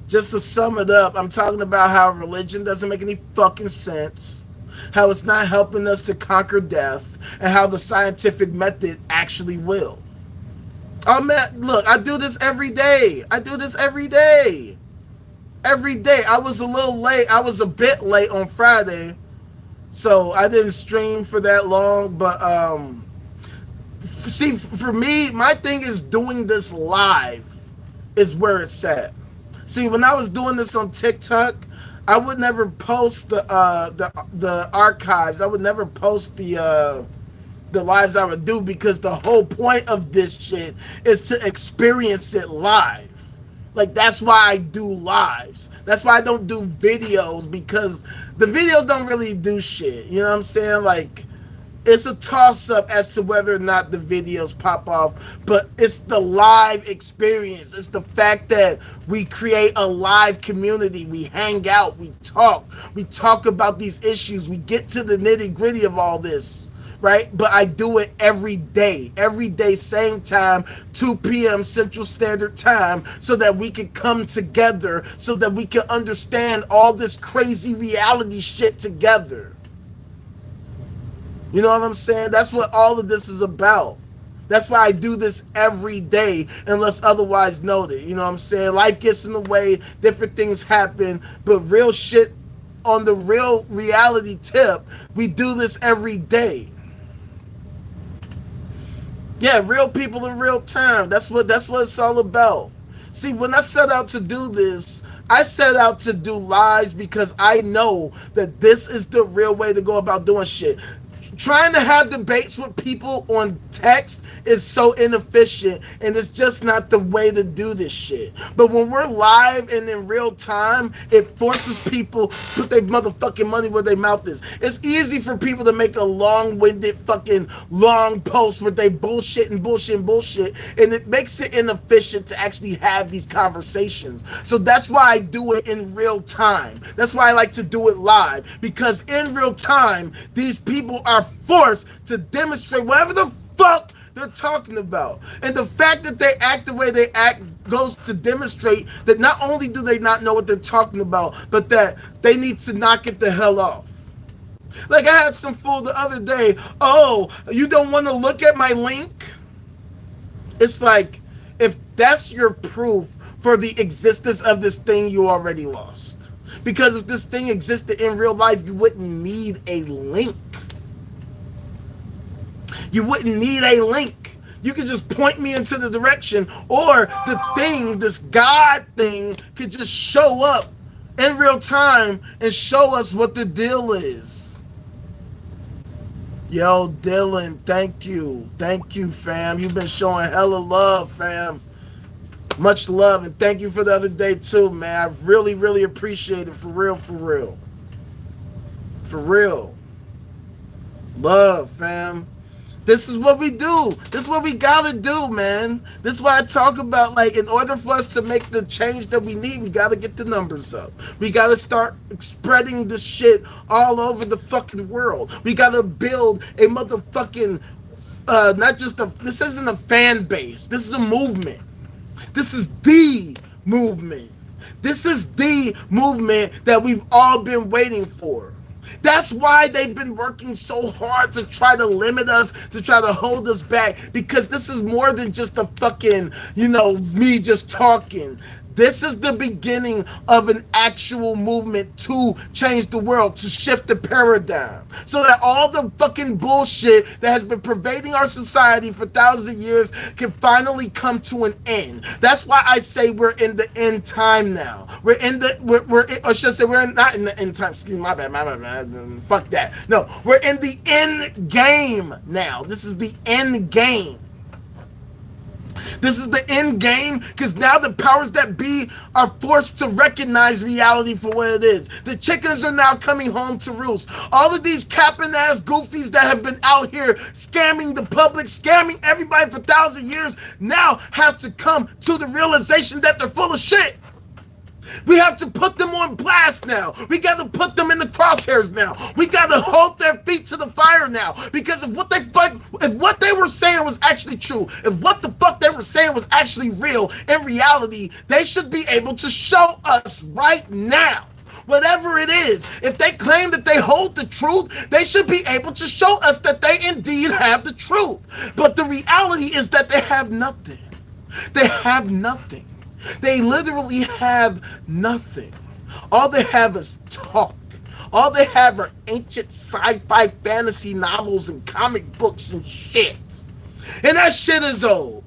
just to sum it up, I'm talking about how religion doesn't make any fucking sense, how it's not helping us to conquer death, and how the scientific method actually will. Oh man, look, I do this every day. I do this every day. Every day. I was a little late. I was a bit late on Friday, so I didn't stream for that long, but see, for me, my thing is doing this live is where it's at. See, when I was doing this on TikTok, I would never post the archives. I would never post the the lives I would do, because the whole point of this shit is to experience it live. Like, that's why I do lives. That's why I don't do videos, because the videos don't really do shit. You know what I'm saying? Like, it's a toss-up as to whether or not the videos pop off, but it's the live experience. It's the fact that we create a live community. We hang out, we talk about these issues, we get to the nitty-gritty of all this, right? But I do it every day, same time, 2 p.m. Central Standard Time, so that we can come together, so that we can understand all this crazy reality shit together. You know what I'm saying? That's what all of this is about. That's why I do this every day, unless otherwise noted. You know what I'm saying? Life gets in the way, different things happen, but real shit on the real reality tip, we do this every day. Yeah, real people in real time. That's what it's all about. See, when I set out to do this, I set out to do lives because I know that this is the real way to go about doing shit. Trying to have debates with people on text is so inefficient, and it's just not the way to do this shit. But when we're live and in real time, it forces people to put their motherfucking money where their mouth is. It's easy for people to make a long-winded fucking long post where they bullshit, and it makes it inefficient to actually have these conversations. So that's why I do it in real time. That's why I like to do it live, because in real time, these people are forced to demonstrate whatever the fuck they're talking about. And the fact that they act the way they act goes to demonstrate that not only do they not know what they're talking about, but that they need to knock it the hell off. Like, I had some fool the other day, oh, you don't want to look at my link? It's like, if that's your proof for the existence of this thing, you already lost. Because if this thing existed in real life, you wouldn't need a link. You wouldn't need a link. You could just point me into the direction, or the thing, this God thing, could just show up in real time and show us what the deal is. Yo, Dylan, thank you. Thank you, fam. You've been showing hella love, fam. Much love, and thank you for the other day too, man. I really, really appreciate it, for real, for real. For real. Love, fam. This is what we do. This is what we gotta do, man. This is what I talk about. Like, in order for us to make the change that we need, we gotta get the numbers up. We gotta start spreading this shit all over the fucking world. We gotta build a motherfucking, this isn't a fan base. This is a movement. This is the movement. This is the movement that we've all been waiting for. That's why they've been working so hard to try to limit us, to try to hold us back, because this is more than just a fucking, me just talking. This is the beginning of an actual movement to change the world, to shift the paradigm, so that all the fucking bullshit that has been pervading our society for thousands of years can finally come to an end. That's why I say we're in the end time now. We're not in the end time. Excuse me, my bad. Fuck that. No, we're in the end game now. This is the end game. This is the end game, because now the powers that be are forced to recognize reality for what it is. The chickens are now coming home to roost. All of these capping ass goofies that have been out here scamming the public, scamming everybody for thousands of years, now have to come to the realization that they're full of shit. We have to put them on blast now. We got to put them in the crosshairs now. We got to hold their feet to the fire now. Because if what they were saying was actually true, if what the fuck they were saying was actually real, in reality, they should be able to show us right now. Whatever it is, if they claim that they hold the truth, they should be able to show us that they indeed have the truth. But the reality is that they have nothing. They have nothing. They literally have nothing. All they have is talk. All they have are ancient sci-fi fantasy novels and comic books and shit. And that shit is old.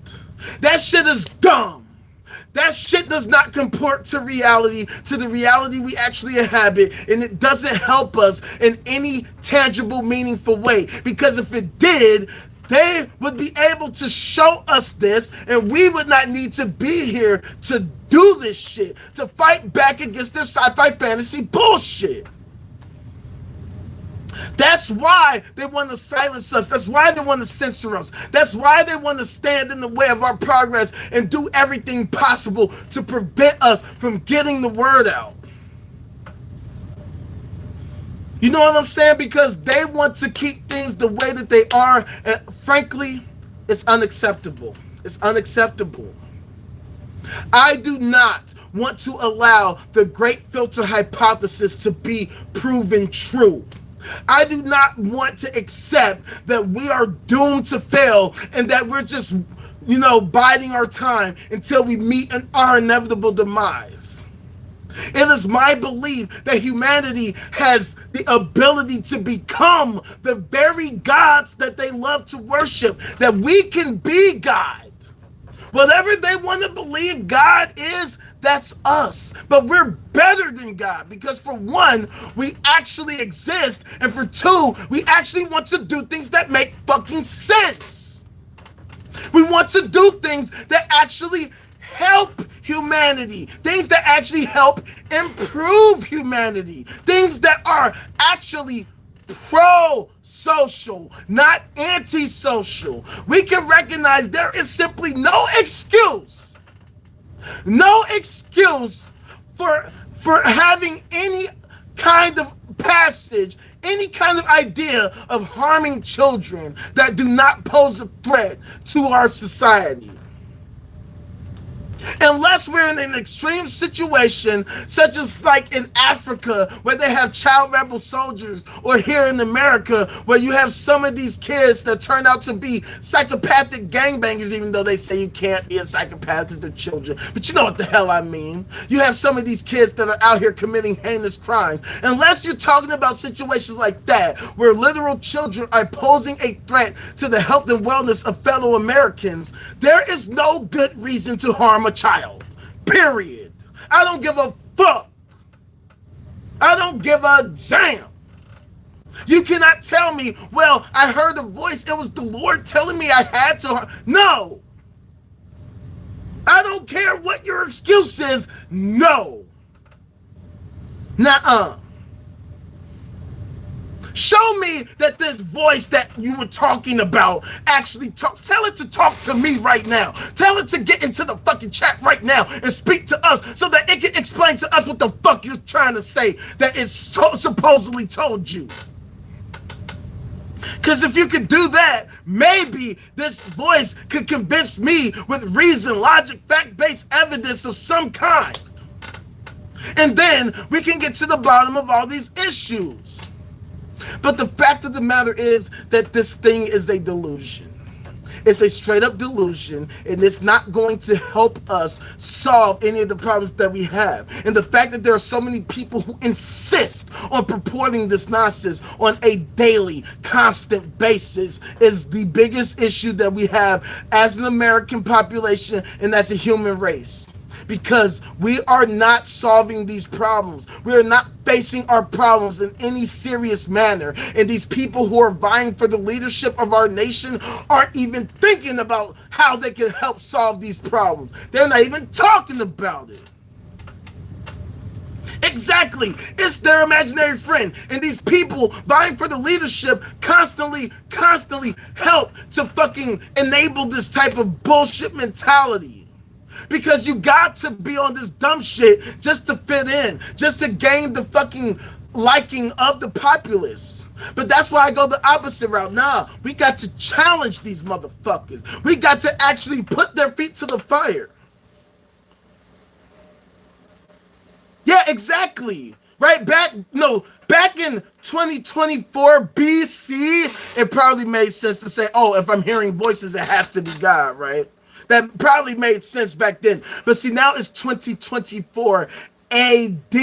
That shit is dumb. That shit does not comport to reality, to the reality we actually inhabit, and it doesn't help us in any tangible, meaningful way. Because if it did, they would be able to show us this, and we would not need to be here to do this shit, to fight back against this sci-fi fantasy bullshit. That's why they want to silence us. That's why they want to censor us. That's why they want to stand in the way of our progress and do everything possible to prevent us from getting the word out. You know what I'm saying? Because they want to keep things the way that they are. And frankly, it's unacceptable. It's unacceptable. I do not want to allow the great filter hypothesis to be proven true. I do not want to accept that we are doomed to fail and that we're just, biding our time until we meet our inevitable demise. It is my belief that humanity has the ability to become the very gods that they love to worship, that we can be God. Whatever they want to believe God is, that's us. But we're better than God because for one, we actually exist. And for two, we actually want to do things that make fucking sense. We want to do things that actually help humanity. Things that actually help improve humanity. Things that are actually pro-social, not anti-social. We can recognize there is simply no excuse for having any kind of passage, any kind of idea of harming children that do not pose a threat to our society. Unless we're in an extreme situation, such as like in Africa, where they have child rebel soldiers, or here in America, where you have some of these kids that turn out to be psychopathic gangbangers, even though they say you can't be a psychopath because they're children. But you know what the hell I mean. You have some of these kids that are out here committing heinous crimes. Unless you're talking about situations like that, where literal children are posing a threat to the health and wellness of fellow Americans, there is no good reason to harm a child, period. I don't give a fuck. I don't give a damn. You cannot tell me, well, I heard a voice, it was the Lord telling me I had to. No. I don't care what your excuse is. No. Nuh-uh. Show me that this voice that you were talking about actually talks. Tell it to talk to me right now. Tell it to get into the fucking chat right now and speak to us so that it can explain to us what the fuck you're trying to say that it supposedly told you. Because if you could do that, maybe this voice could convince me with reason, logic, fact-based evidence of some kind. And then we can get to the bottom of all these issues. But the fact of the matter is that this thing is a delusion. It's a straight up delusion, and it's not going to help us solve any of the problems that we have. And the fact that there are so many people who insist on purporting this nonsense on a daily, constant basis is the biggest issue that we have as an American population and as a human race. Because we are not solving these problems. We are not facing our problems in any serious manner. And these people who are vying for the leadership of our nation aren't even thinking about how they can help solve these problems. They're not even talking about it. Exactly. It's their imaginary friend. And these people vying for the leadership constantly help to fucking enable this type of bullshit mentality. Because you got to be on this dumb shit just to fit in, just to gain the fucking liking of the populace. But that's why I go the opposite route. Nah, we got to challenge these motherfuckers. We got to actually put their feet to the fire. Yeah, exactly. Right back in 2024 BC, it probably made sense to say, oh, if I'm hearing voices, it has to be God, right? That probably made sense back then. But see, now it's 2024 AD.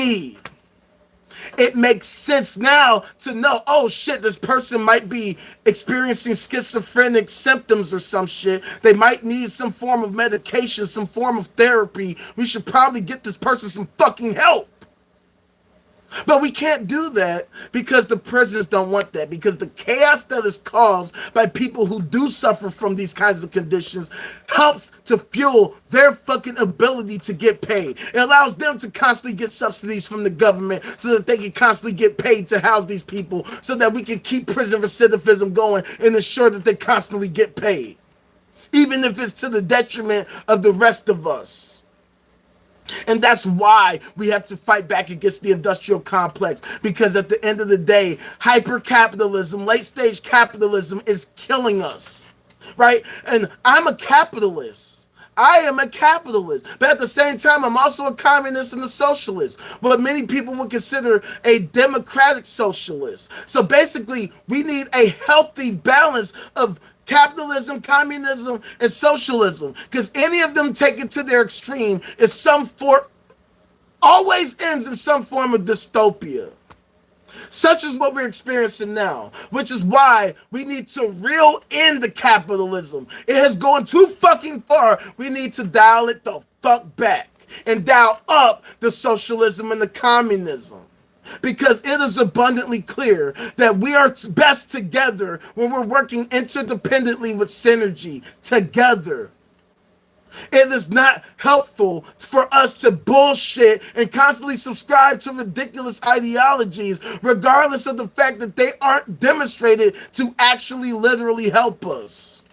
It makes sense now to know, oh shit, this person might be experiencing schizophrenic symptoms or some shit. They might need some form of medication, some form of therapy. We should probably get this person some fucking help. But we can't do that because the prisons don't want that, because the chaos that is caused by people who do suffer from these kinds of conditions helps to fuel their fucking ability to get paid. It allows them to constantly get subsidies from the government so that they can constantly get paid to house these people, so that we can keep prison recidivism going and ensure that they constantly get paid, even if it's to the detriment of the rest of us. And that's why we have to fight back against the industrial complex, because at the end of the day, hyper-capitalism, late-stage capitalism is killing us, right? And I'm a capitalist. I am a capitalist, but at the same time, I'm also a communist and a socialist, what many people would consider a democratic socialist. So basically, we need a healthy balance of capitalism, communism, and socialism, because any of them taken to their extreme is always ends in some form of dystopia. Such is what we're experiencing now, which is why we need to reel in the capitalism. It has gone too fucking far. We need to dial it the fuck back and dial up the socialism and the communism. Because it is abundantly clear that we are best together when we're working interdependently with synergy together. It is not helpful for us to bullshit and constantly subscribe to ridiculous ideologies, regardless of the fact that they aren't demonstrated to actually literally help us.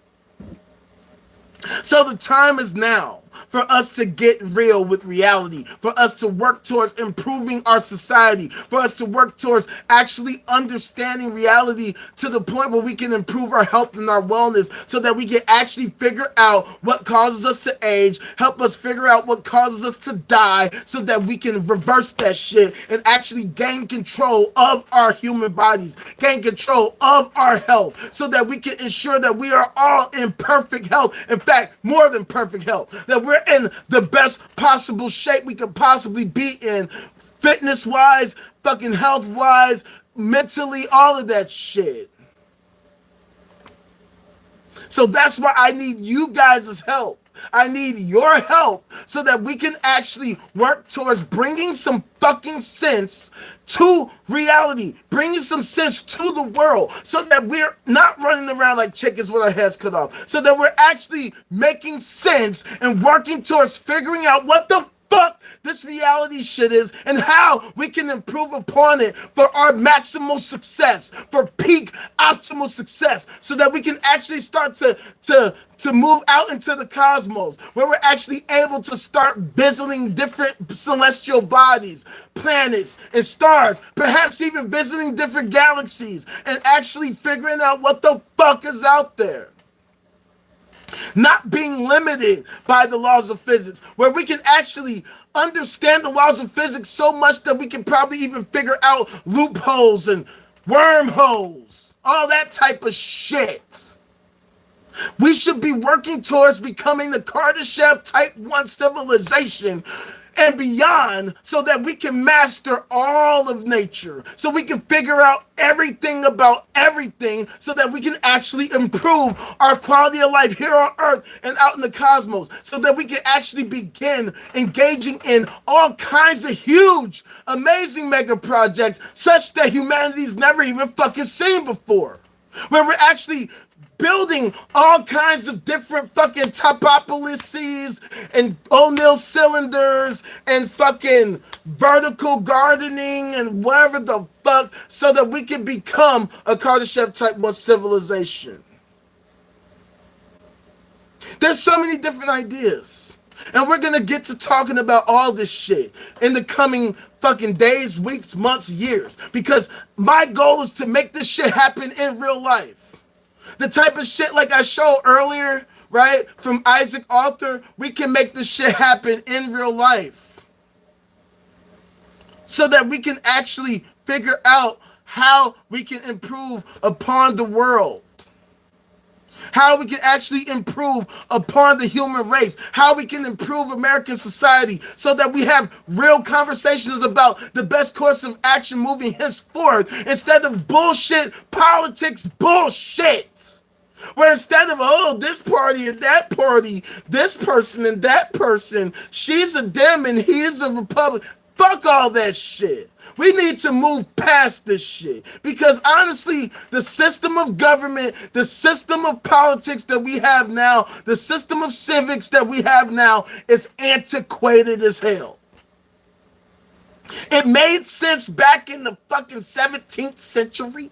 So the time is now for us to get real with reality, for us to work towards improving our society, for us to work towards actually understanding reality to the point where we can improve our health and our wellness, so that we can actually figure out what causes us to age, help us figure out what causes us to die, so that we can reverse that shit and actually gain control of our human bodies, gain control of our health, so that we can ensure that we are all in perfect health. In fact, more than perfect health, that we're in the best possible shape we could possibly be in, fitness wise, fucking health wise, mentally, all of that shit. So that's why I need you guys' help. I need your help so that we can actually work towards bringing some fucking sense to reality, bringing some sense to the world, so that we're not running around like chickens with our heads cut off, so that we're actually making sense and working towards figuring out what the fuck this reality shit is and how we can improve upon it for our maximal success, for peak optimal success, so that we can actually start to move out into the cosmos, where we're actually able to start visiting different celestial bodies, planets, and stars, perhaps even visiting different galaxies, and actually figuring out what the fuck is out there. Not being limited by the laws of physics, where we can actually understand the laws of physics so much that we can probably even figure out loopholes and wormholes, all that type of shit. We should be working towards becoming the Kardashev Type 1 civilization and beyond, so that we can master all of nature, so we can figure out everything about everything, so that we can actually improve our quality of life here on Earth and out in the cosmos, so that we can actually begin engaging in all kinds of huge, amazing mega projects, such that humanity's never even fucking seen before, where we're actually building all kinds of different fucking topopolises and O'Neill cylinders and fucking vertical gardening and whatever the fuck, so that we can become a Kardashev Type 1 civilization. There's so many different ideas. And we're gonna get to talking about all this shit in the coming fucking days, weeks, months, years. Because my goal is to make this shit happen in real life. The type of shit like I showed earlier, right, from Isaac Arthur, we can make this shit happen in real life, so that we can actually figure out how we can improve upon the world. how we can actually improve upon the human race, how we can improve American society so that we have real conversations about the best course of action moving henceforth instead of bullshit politics bullshit. Where instead of, oh, this party and that party, this person and that person, she's a Dem and he's a Republican. Fuck all that shit. We need to move past this shit because honestly, the system of government, the system of politics that we have now, the system of civics that we have now is antiquated as hell. It made sense back in the fucking 17th century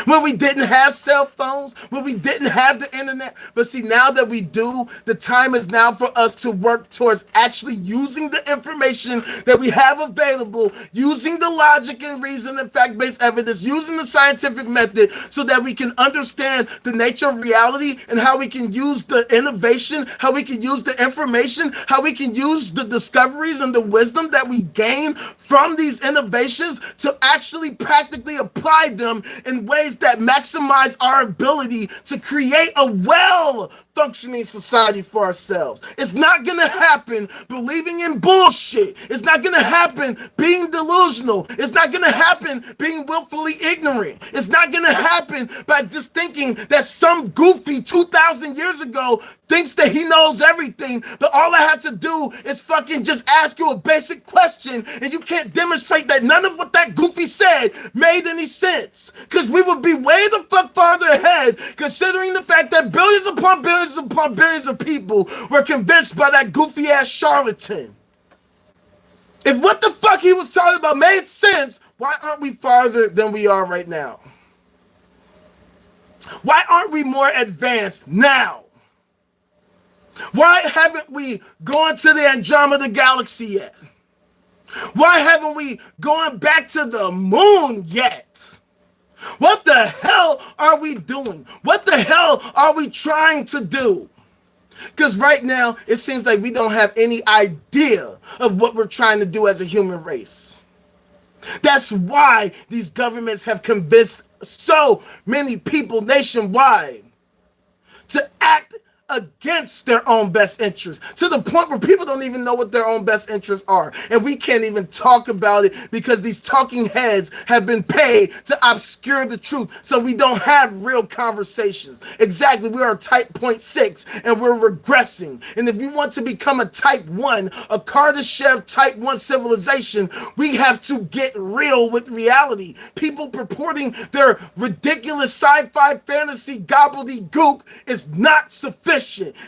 when we didn't have cell phones, when we didn't have the internet. But see, now that we do, the time is now for us to work towards actually using the information that we have available, using the logic and reason and fact-based evidence, using the scientific method so that we can understand the nature of reality and how we can use the innovation, how we can use the information, how we can use the discoveries and the wisdom that we gain from these innovations to actually practically apply them in ways that maximize our ability to create a well-functioning society for ourselves. It's not going to happen believing in bullshit. It's not going to happen being delusional. It's not going to happen being willfully ignorant. It's not going to happen by just thinking that some goofy 2,000 years ago thinks that he knows everything, but all I have to do is fucking just ask you a basic question and you can't demonstrate that none of what that goofy said made any sense. Because we would be way the fuck farther ahead considering the fact that billions upon billions of people were convinced by that goofy ass charlatan. If what the fuck he was talking about made sense, why aren't we farther than we are right now? Why aren't we more advanced now? Why haven't we gone to the Andromeda Galaxy yet? Why haven't we gone back to the moon yet? What the hell are we doing? What the hell are we trying to do? Because right now, it seems like we don't have any idea of what we're trying to do as a human race. That's why these governments have convinced so many people nationwide to act against their own best interests, to the point where people don't even know what their own best interests are. And we can't even talk about it because these talking heads have been paid to obscure the truth. So we don't have real conversations. Exactly. We are type 0.6 and we're regressing. And if we want to become a type 1, a Kardashev type 1 civilization, we have to get real with reality. People purporting their ridiculous sci-fi fantasy gobbledygook is not sufficient.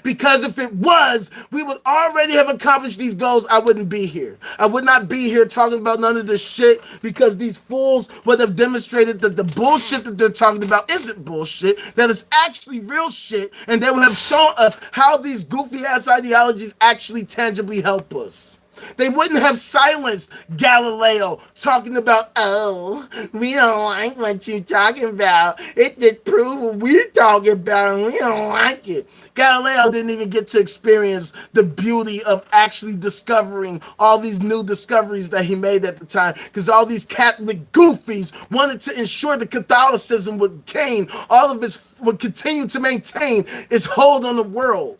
Because if it was, we would already have accomplished these goals. I wouldn't be here. I would not be here talking about none of this shit because these fools would have demonstrated that the bullshit that they're talking about isn't bullshit, that it's actually real shit, and they would have shown us how these goofy ass ideologies actually tangibly help us. They wouldn't have silenced Galileo talking about, oh, we don't like what you're talking about. It just proves what we're talking about and we don't like it. Galileo didn't even get to experience the beauty of actually discovering all these new discoveries that he made at the time because all these Catholic goofies wanted to ensure that Catholicism would would continue to maintain its hold on the world.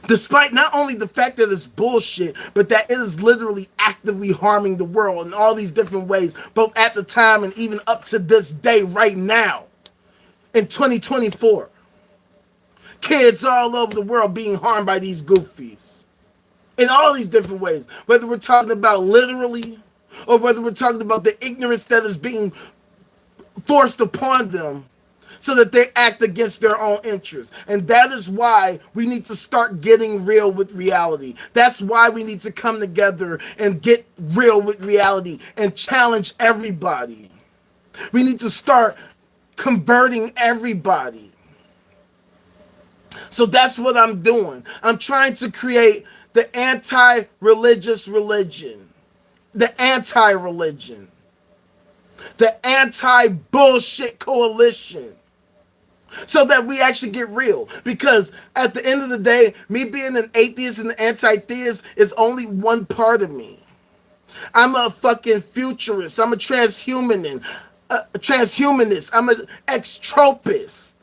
Despite not only the fact that it's bullshit, but that it is literally actively harming the world in all these different ways, both at the time and even up to this day right now, in 2024. Kids all over the world being harmed by these goofies in all these different ways, whether we're talking about literally or whether we're talking about the ignorance that is being forced upon them so that they act against their own interests. And that is why we need to start getting real with reality. That's why we need to come together and get real with reality and challenge everybody. We need to start converting everybody. So that's what I'm doing. I'm trying to create the anti-religious religion, the anti-religion, the anti-bullshit coalition, so that we actually get real. Because at the end of the day, me being an atheist and an anti-theist is only one part of me. I'm a fucking futurist. I'm a transhumanist. a transhumanist. I'm an extropist,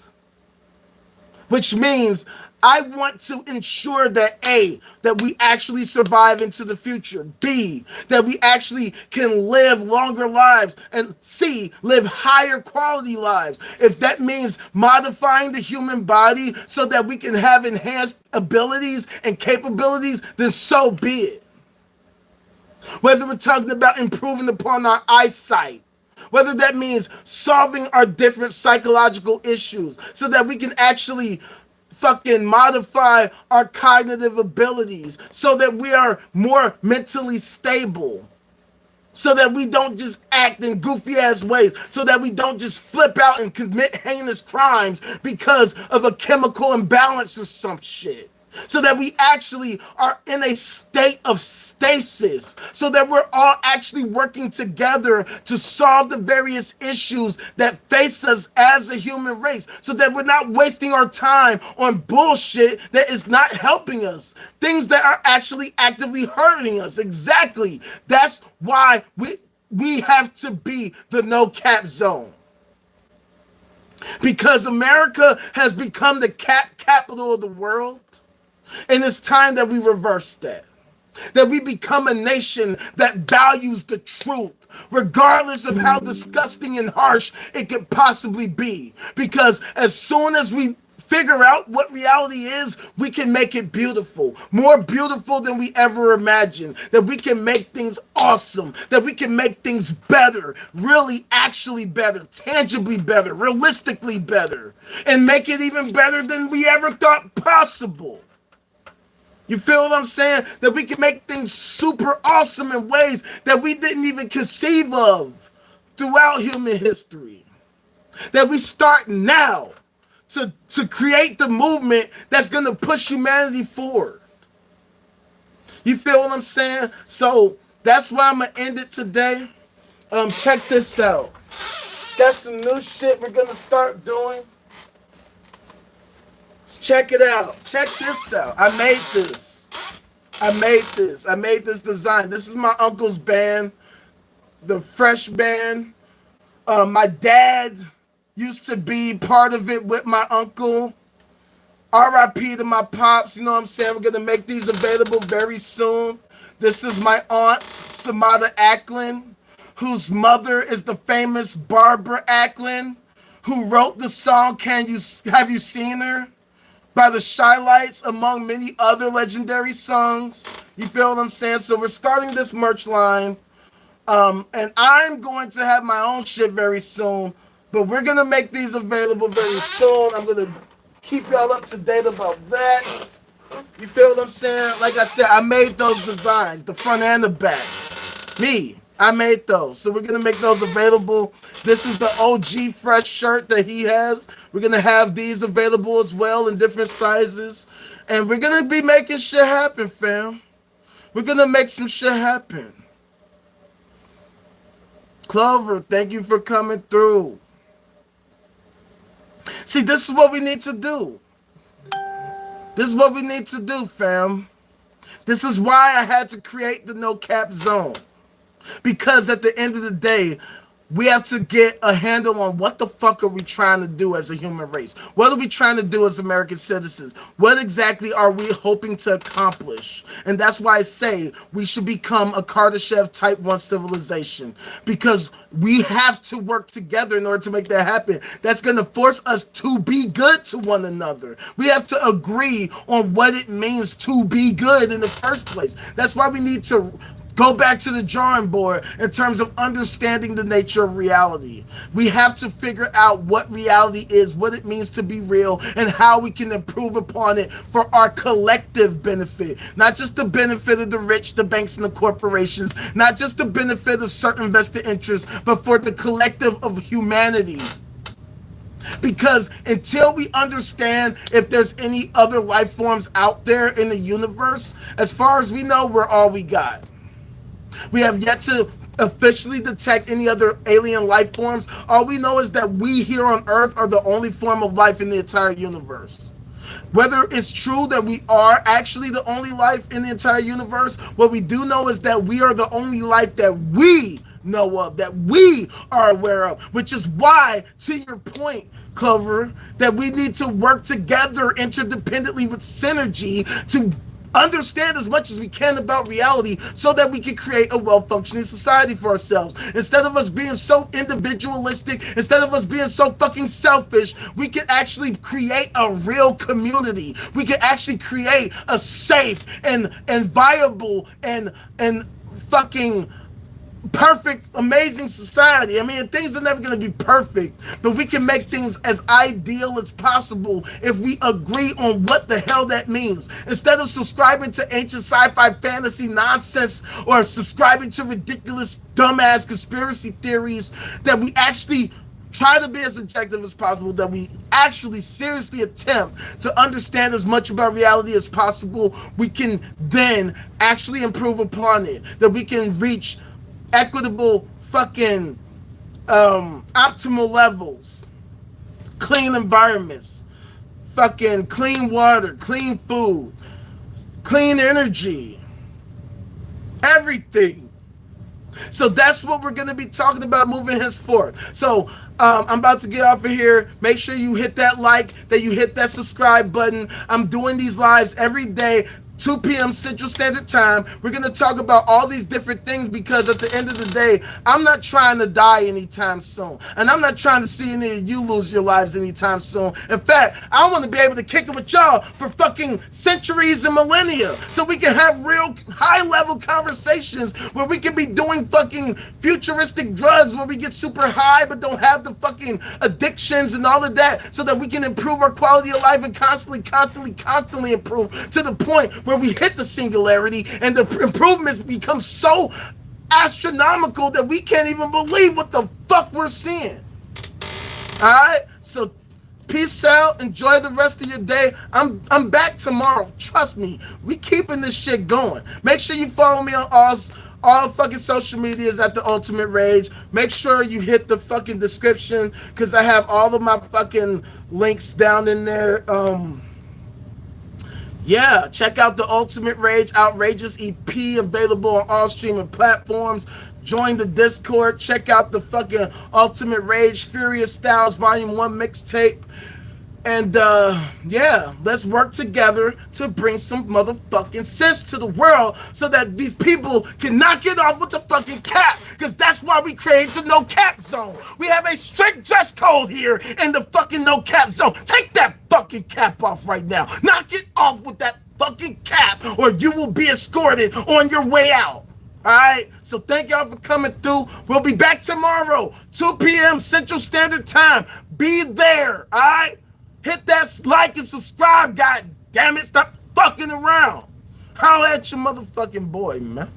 which means I want to ensure that A, that we actually survive into the future. B, that we actually can live longer lives. And C, live higher quality lives. If that means modifying the human body so that we can have enhanced abilities and capabilities, then so be it. Whether we're talking about improving upon our eyesight, whether that means solving our different psychological issues so that we can actually fucking modify our cognitive abilities so that we are more mentally stable, so that we don't just act in goofy ass ways, so that we don't just flip out and commit heinous crimes because of a chemical imbalance or some shit. So that we actually are in a state of stasis, so that we're all actually working together to solve the various issues that face us as a human race, so that we're not wasting our time on bullshit that is not helping us, things that are actually actively hurting us. Exactly. That's why we have to be the no cap zone. Because America has become the capital of the world. And it's time that we reverse that. That we become a nation that values the truth, regardless of how disgusting and harsh it could possibly be. Because as soon as we figure out what reality is, we can make it beautiful. More beautiful than we ever imagined. That we can make things awesome. That we can make things better. Really, actually better. Tangibly better. Realistically better. And make it even better than we ever thought possible. You feel what I'm saying? That we can make things super awesome in ways that we didn't even conceive of throughout human history. That we start now to create the movement that's going to push humanity forward. You feel what I'm saying? So that's why I'm going to end it today. Check this out. Got some new shit we're going to start doing. Check it out. Check this out. I made this design. This is my uncle's band, the Fresh Band. My dad used to be part of it with my uncle. RIP to my pops. You know what I'm saying? We're going to make these available very soon. This is my aunt, Samada Ackland, whose mother is the famous Barbara Ackland, who wrote the song Have You Seen Her? By the Shy-Lights, among many other legendary songs. You feel what I'm saying? So we're starting this merch line. And I'm going to have my own shit very soon. But we're going to make these available very soon. I'm going to keep y'all up to date about that. You feel what I'm saying? Like I said, I made those designs, the front and the back. Me. I made those. So we're going to make those available. This is the OG Fresh shirt that he has. We're going to have these available as well in different sizes. And we're going to be making shit happen, fam. We're going to make some shit happen. Clover, thank you for coming through. See, this is what we need to do. This is what we need to do, fam. This is why I had to create the no cap zone. Because at the end of the day, we have to get a handle on what the fuck are we trying to do as a human race? What are we trying to do as American citizens? What exactly are we hoping to accomplish? And that's why I say we should become a Kardashev Type 1 civilization. Because we have to work together in order to make that happen. That's going to force us to be good to one another. We have to agree on what it means to be good in the first place. That's why we need to go back to the drawing board in terms of understanding the nature of reality. We have to figure out what reality is, what it means to be real, and how we can improve upon it for our collective benefit. Not just the benefit of the rich, the banks, and the corporations. Not just the benefit of certain vested interests, but for the collective of humanity. Because until we understand if there's any other life forms out there in the universe, as far as we know, we're all we got. We have yet to officially detect any other alien life forms. All we know is that we here on Earth are the only form of life in the entire universe. Whether it's true that we are actually the only life in the entire universe, what we do know is that we are the only life that we know of, that we are aware of, which is why, to your point, Clover, that we need to work together interdependently with synergy to understand as much as we can about reality so that we can create a well-functioning society for ourselves. Instead of us being so individualistic, instead of us being so fucking selfish, we can actually create a real community. We can actually create a safe and viable and fucking perfect, amazing society. I mean, things are never going to be perfect, but we can make things as ideal as possible if we agree on what the hell that means. Instead of subscribing to ancient sci-fi fantasy nonsense or subscribing to ridiculous, dumbass conspiracy theories, that we actually try to be as objective as possible, that we actually seriously attempt to understand as much about reality as possible. We can then actually improve upon it, that we can reach equitable fucking optimal levels, clean environments, fucking clean water, clean food, clean energy, everything. So that's what we're going to be talking about moving henceforth. So I'm about to get off of here. Make sure you hit that like, that you hit that subscribe button. I'm doing these lives every day, 2 p.m. Central Standard Time. We're going to talk about all these different things because at the end of the day, I'm not trying to die anytime soon. And I'm not trying to see any of you lose your lives anytime soon. In fact, I want to be able to kick it with y'all for fucking centuries and millennia so we can have real high-level conversations where we can be doing fucking futuristic drugs where we get super high but don't have the fucking addictions and all of that so that we can improve our quality of life and constantly improve to the point where we hit the singularity and the improvements become so astronomical that we can't even believe what the fuck we're seeing. Alright? So peace out. Enjoy the rest of your day. I'm back tomorrow. Trust me. We keeping this shit going. Make sure you follow me on all fucking social medias at The Ultimate Rage. Make sure you hit the fucking description because I have all of my fucking links down in there. Yeah, check out The Ultimate Rage Outrageous EP, available on all streaming platforms. Join the Discord. Check out the fucking Ultimate Rage Furious Styles Volume 1 mixtape. And yeah, let's work together to bring some motherfucking sense to the world so that these people can knock it off with the fucking cap, because that's why we created the no cap zone. We have a strict dress code here in the fucking no cap zone. Take that fucking cap off right now. Knock it off with that fucking cap or you will be escorted on your way out. Alright, so thank y'all for coming through. We'll be back tomorrow, 2 p.m. Central Standard Time. Be there, alright? Hit that like and subscribe, god damn it. Stop fucking around. Holla at your motherfucking boy, man.